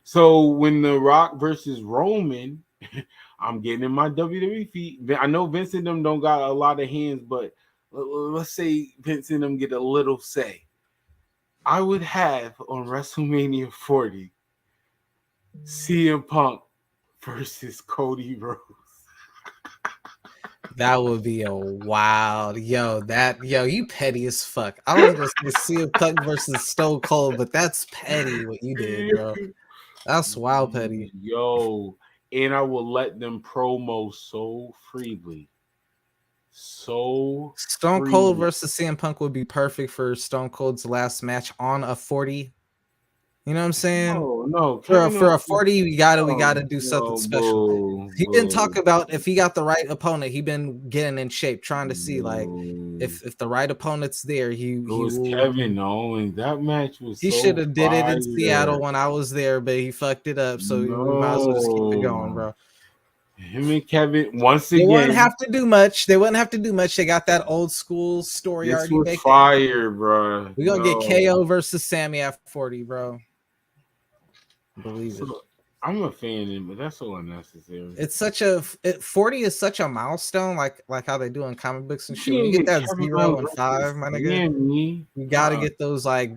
S1: So when The Rock versus Roman, I'm getting in my WWE feet. I know Vince and them don't got a lot of hands, but let's say Vince and them get a little say. I would have on WrestleMania 40 CM Punk versus Cody Rhodes.
S3: That would be a wild, you petty as fuck. I was gonna say CM Punk versus Stone Cold, but that's petty what you did, bro. That's wild petty.
S1: Yo, and I will let them promo so freely.
S3: Stone Cold versus CM Punk would be perfect for Stone Cold's last match on a 40. You know what I'm saying?
S1: No.
S3: For a 40, we gotta do something special. He didn't talk about if he got the right opponent. He been getting in shape, trying to see like if the right opponent's there. He
S1: was Kevin Owens. That match was.
S3: He should have did it in Seattle when I was there, but he fucked it up. So we might as well just keep it going, bro.
S1: Him and Kevin once again.
S3: They wouldn't have to do much. They got that old school story
S1: this
S3: already.
S1: Was fire, bro.
S3: We gonna get KO versus Sammy at 40, bro. Believe it.
S1: I'm a fan, but that's so unnecessary.
S3: It's 40 is such a milestone, like how they do in comic books and shit. When you get that 0 and 5, my nigga, you gotta get those like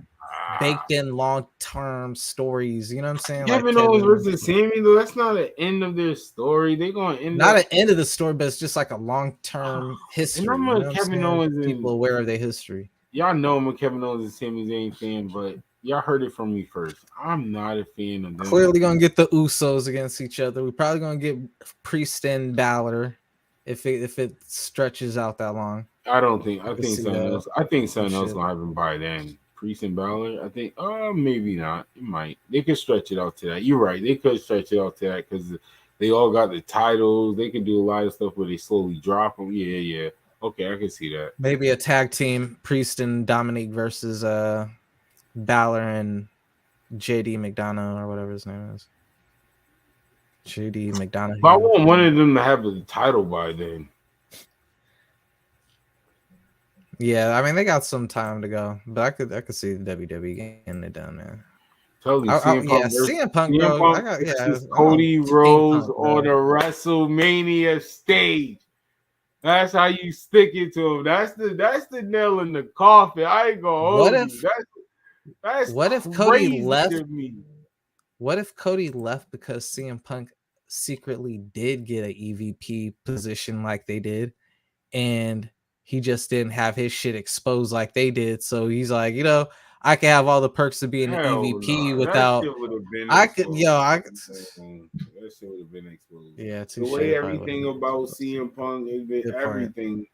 S3: baked in long term stories. You know what I'm saying?
S1: Kevin Owens versus Sammy, though, that's not an end of their story. They're gonna end
S3: not an end of the story, but it's just like a long term history.
S1: And I'm a Kevin Owens
S3: people aware of their history.
S1: Y'all know I'm a Kevin Owens and Sami Zayn fan, but y'all heard it from me first. I'm not a fan of them.
S3: Clearly gonna get the Usos against each other. We're probably gonna get Priest and Balor if it stretches out that long.
S1: I don't think. I think
S3: see
S1: something
S3: that.
S1: else. I think something else
S3: Shit.
S1: gonna happen by then. Priest and Balor. I think. Maybe not. It might. They could stretch it out to that. You're right. They could stretch it out to that because they all got the titles. They can do a lot of stuff where they slowly drop them. Yeah. Okay, I can see that.
S3: Maybe a tag team, Priest and Dominic versus Balor and JD McDonough or whatever his name is. JD McDonough.
S1: But I want one of them to have the title by then.
S3: Yeah, I mean they got some time to go, but I could see the WWE getting it done, man.
S1: Tell you,
S3: CM Punk, bro. I got
S1: Cody Rhodes on the WrestleMania stage. That's how you stick it to him. That's the nail in the coffin. I ain't gonna hold you. That's
S3: what if Cody left? What if Cody left because CM Punk secretly did get an EVP position like they did, and he just didn't have his shit exposed like they did? So he's like, I can have all the perks of being an EVP without. That shit would have been exposed. Yeah,
S1: the way everything about CM Punk is everything.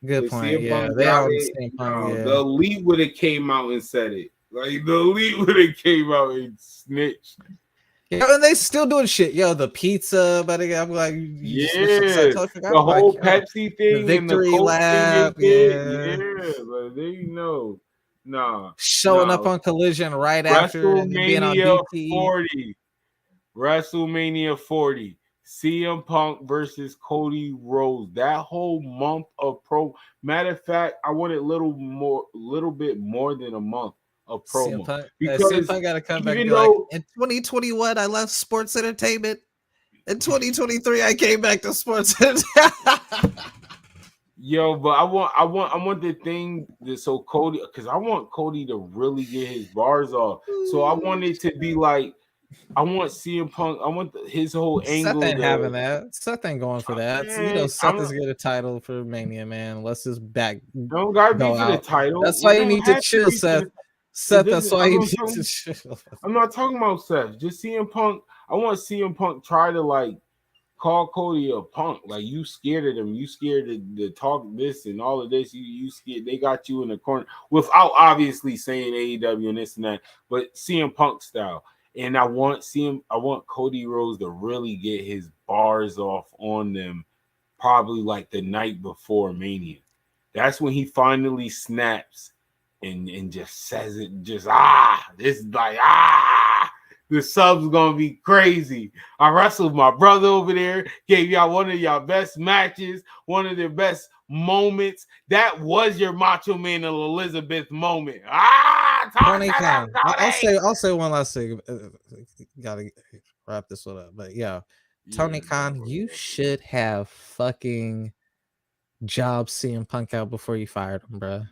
S3: Good point. Yeah, they all CM Punk.
S1: The Elite would have came out and said it. Like the Elite would have came out and snitched.
S3: Yeah, and they still doing shit. The pizza, but I'm like,
S1: the whole Pepsi thing,
S3: the victory lap.
S1: But they know.
S3: Showing up on Collision right after being on BTE.
S1: 40. WrestleMania 40. CM Punk versus Cody Rhodes. That whole month of matter of fact, I wanted a little bit more than a month of promo.
S3: CM Punk got to come back and be like, in 2021, I left sports entertainment. In 2023, I came back to sports entertainment.
S1: Yo, but I want the thing that so Cody, because I want Cody to really get his bars off. So I want it to be like, I want CM Punk. I want his whole angle.
S3: Seth ain't having that. Seth ain't going for that. Seth is get a title for Mania, man. Unless his back
S1: don't gotta be for the title.
S3: That's why you need to chill, Seth. Seth, that's why you need to chill.
S1: I'm not talking about Seth. Just CM Punk. I want CM Punk try to like call Cody a punk. Like you scared of him. You scared to talk this and all of this. You scared. They got you in the corner without obviously saying AEW and this and that, but CM Punk style. And I want Cody Rhodes to really get his bars off on them, probably like the night before Mania. That's when he finally snaps and just says it. Just this is like the sub's gonna be crazy. I wrestled my brother over there, gave y'all one of y'all best matches, one of their best moments. That was your Macho Man and Elizabeth moment.
S3: Tony Khan. I'll say one last thing. Gotta wrap this one up. But Tony Khan, you should have fucking jobbed CM Punk out before you fired him, bro.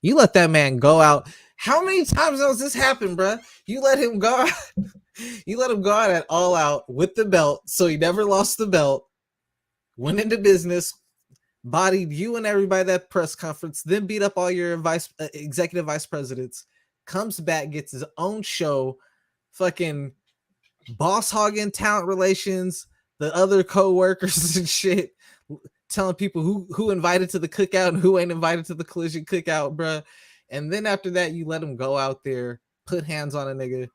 S3: You let that man go out. How many times has this happened, bro? You let him go out. You let him go out at All Out with the belt, so he never lost the belt. Went into business, bodied you and everybody at that press conference, then beat up all your executive vice presidents. Comes back, gets his own show, fucking boss hogging talent relations, the other co-workers and shit, telling people who invited to the cookout and who ain't invited to the Collision cookout, bruh. And then after that, you let him go out there, put hands on a nigga,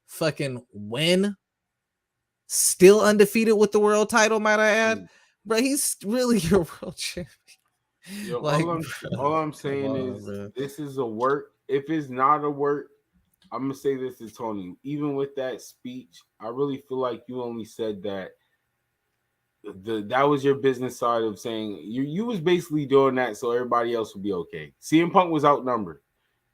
S3: fucking win, still undefeated with the world title, might I add. Bruh, he's really your world champion.
S1: Yo, all I'm saying is this is a work. If it's not a work, I'm gonna say this to Tony. Even with that speech, I really feel like you only said that. That was your business side of saying you was basically doing that so everybody else would be okay. CM Punk was outnumbered.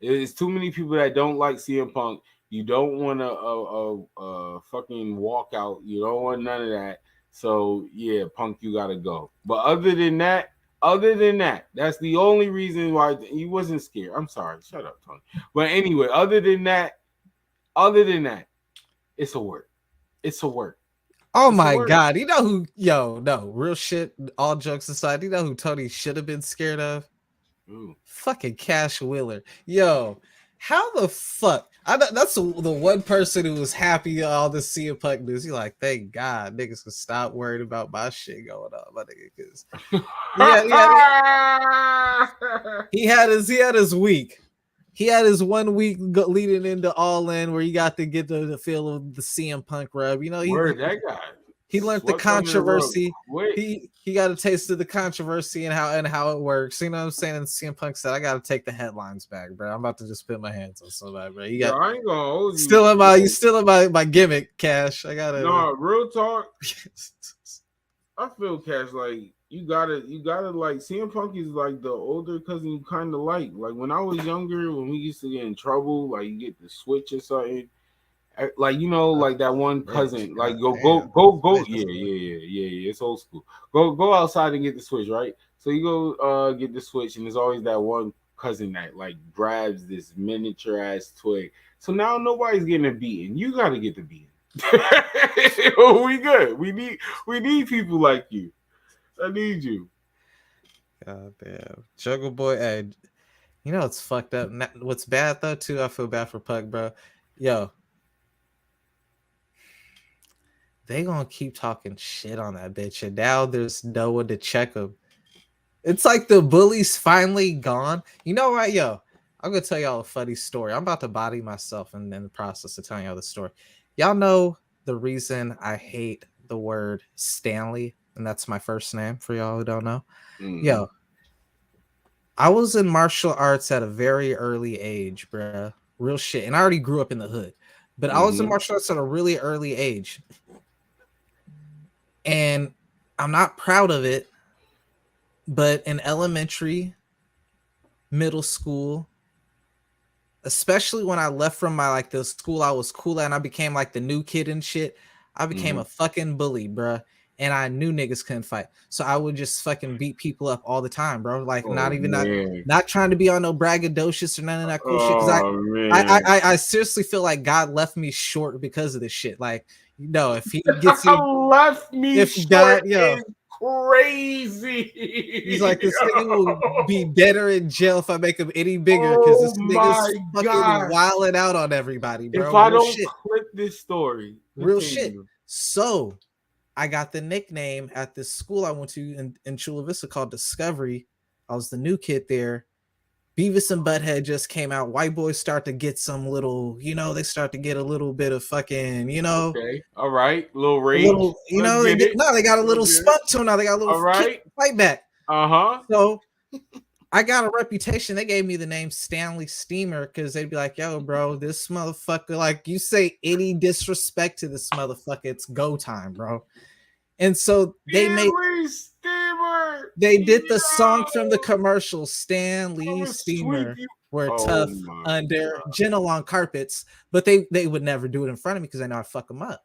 S1: There's too many people that don't like CM Punk. You don't want to fucking walk out. You don't want none of that. So yeah, Punk, you gotta go. But other than that, that's the only reason why he wasn't scared. I'm sorry. Shut up, Tony. But anyway, other than that, it's a work. It's a work.
S3: Oh my God. You know who, real shit, all jokes aside, you know who Tony should have been scared of?
S1: Ooh.
S3: Fucking Cash Wheeler. Yo, how the fuck? That's the one person who was happy all this CM Punk news. He like, thank God niggas can stop worrying about my shit going on, my nigga. Because he had his week. He had his 1 week leading into All In where he got to get the feel of the CM Punk rub. You know,
S1: that guy.
S3: He learned the controversy. He got a taste of the controversy and how it works. You know what I'm saying? And CM Punk said, "I got to take the headlines back, bro. I'm about to just put my hands on somebody, bro. You got
S1: I ain't gonna hold you.
S3: Still in my gimmick, Cash. I gotta.
S1: No, real talk. I feel Cash like you gotta like CM Punk is like the older cousin you kind of like. Like when I was younger, when we used to get in trouble, like you get the switch or something. Like like that one cousin, like go, yeah, it's old school. Go outside and get the switch, right? So you go get the switch, and there's always that one cousin that like grabs this miniature ass twig. So now nobody's getting a beating. You got to get the beating. We good. We need people like you. I need you.
S3: God damn, Juggle Boy. Hey, you know it's fucked up. What's bad though too? I feel bad for Pug, bro. Yo. They gonna keep talking shit on that bitch, and now there's no one to check them. It's like the bully's finally gone. You know what, yo? I'm gonna tell y'all a funny story. I'm about to body myself in the process of telling y'all the story. Y'all know the reason I hate the word Stanley, and that's my first name for y'all who don't know. Yo, I was in martial arts at a very early age, bruh. Real shit. And I already grew up in the hood, but I was in martial arts at a really early age. And I'm not proud of it, but in elementary, middle school, especially when I left from the school I was cool at and I became like the new kid and shit, I became a fucking bully, bruh. And I knew niggas couldn't fight. So I would just fucking beat people up all the time, bro. Like not trying to be on no braggadocious or none of that cool shit. Because I seriously feel like God left me short because of this shit. Like, if he gets
S1: left me short, God, is crazy.
S3: He's like, this nigga will be better in jail if I make him any bigger because this nigga's fucking wilding out on everybody, bro.
S1: If I don't clip this story,
S3: real shit. So I got the nickname at this school I went to in Chula Vista called Discovery. I was the new kid there. Beavis and Butthead just came out. White boys start to get some little, they start to get a little bit of fucking,
S1: Okay, all right, little rage.
S3: They got a little spunk to them now. They got a little fight back. So I got a reputation. They gave me the name Stanley Steamer because they'd be like, yo, bro, this motherfucker, like you say any disrespect to this motherfucker, it's go time, bro. And so they did the song from the commercial, Stanley Steamer. We're tough under gentle on carpets, but they would never do it in front of me because I know I'd fuck them up.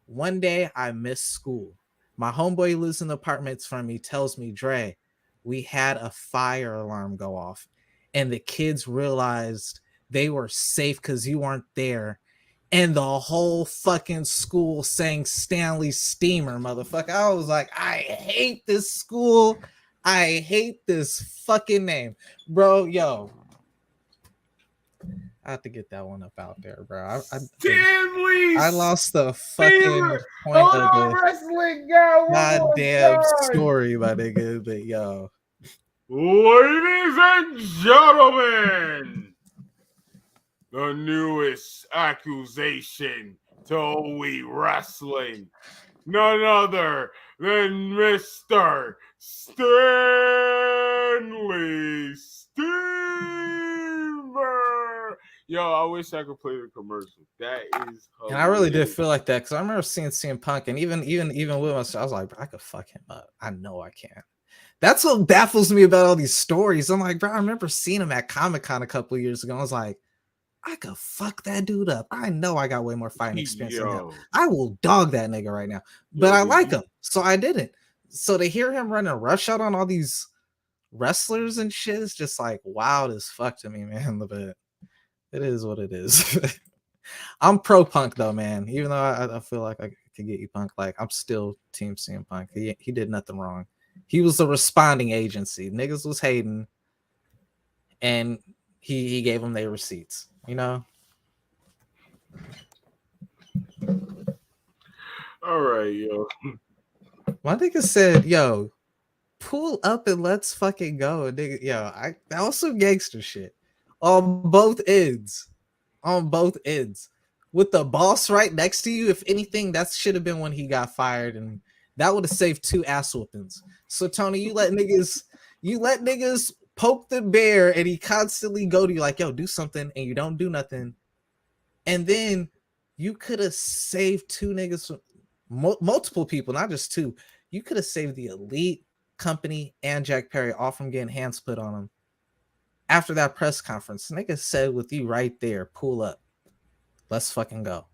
S3: One day I missed school. My homeboy lives in the apartments from me, tells me, Dre, we had a fire alarm go off and the kids realized they were safe because you weren't there. And the whole fucking school sang Stanley Steamer, motherfucker. I was like, I hate this school. I hate this fucking name. Bro, yo. I have to get that one up out there, bro. I lost the fucking point of the
S1: wrestling guy.
S3: Goddamn story, my nigga. But yo.
S1: Ladies and gentlemen. The newest accusation to OE Wrestling. None other than Mr. Stanley Steamer. Yo, I wish I could play the commercial. That is hilarious.
S3: And I really did feel like that because I remember seeing CM Punk and even with myself, I was like, I could fuck him up. I know I can. That's what baffles me about all these stories. I'm like, bro, I remember seeing him at Comic-Con a couple of years ago. I was like, I could fuck that dude up. I know I got way more fighting experience than him. I will dog that nigga right now. But I like him, so I didn't. So to hear him running rush out on all these wrestlers and shit is just like wild as fuck to me, man. But it is what it is. I'm pro Punk though, man. Even though I feel like I could get you Punk, like I'm still Team CM Punk. He did nothing wrong. He was the responding agency. Niggas was hating, and he gave them their receipts.
S1: All right, yo.
S3: My nigga said, yo, pull up and let's fucking go. Nigga, yo, that was some gangster shit. On both ends. On both ends. With the boss right next to you, if anything, that should have been when he got fired, and that would have saved 2 ass whoopings. So Tony, you let niggas poke the bear, and he constantly go to you like, yo, do something, and you don't do nothing. And then you could have saved 2 niggas, multiple people, not just 2. You could have saved the Elite Company and Jack Perry all from getting hands put on them. After that press conference, nigga said with you right there, pull up. Let's fucking go.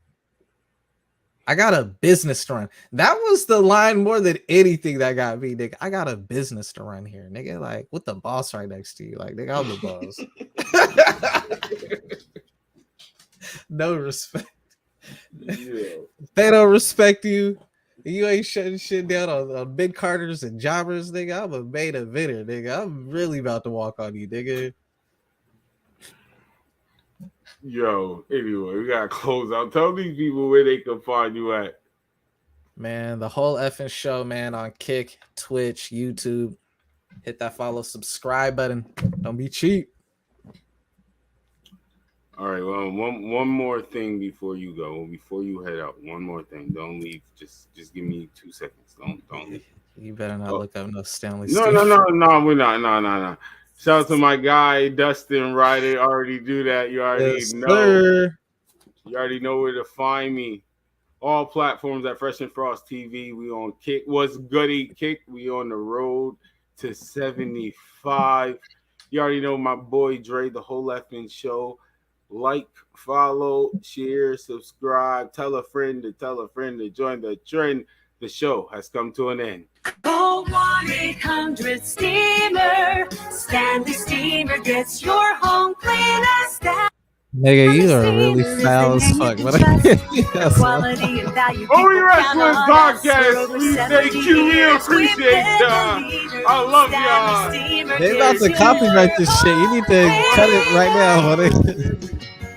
S3: I got a business to run. That was the line more than anything that got me, nigga. I got a business to run here, nigga. Like, with the boss right next to you. Like, nigga, I'm the boss. No respect. Yeah. They don't respect you. You ain't shutting shit down on mid Carters and jobbers, nigga. I'm a main eventer, nigga. I'm really about to walk on you, nigga.
S1: Yo, anyway, we gotta close out. Tell these people where they can find you at.
S3: Man, the whole effing show, man, on Kick, Twitch, YouTube. Hit that follow, subscribe button. Don't be cheap.
S1: All right, well, one more thing before you go, before you head out. One more thing. Don't leave. Just give me 2 seconds. Don't leave.
S3: You better not look up no Stanley.
S1: No, we're not. No. Shout out to my guy Dustin Ryder. Already do that. You already know. Sir. You already know where to find me. All platforms at Fresh and Frost TV. We on Kick. What's goody Kick? We on the road to 75. You already know my boy Dre, the whole effing show. Like, follow, share, subscribe, tell a friend to join the trend. The show has come to an end.
S14: Call 1-800-STEAMER. Stanley Steamer gets your home clean as that.
S3: Nigga, you are really foul as fuck.
S14: Quality and value.
S1: Only Wrasslin podcast. We thank you. We appreciate y'all. I love y'all.
S3: They about to copyright this shit. You need to cut it right now.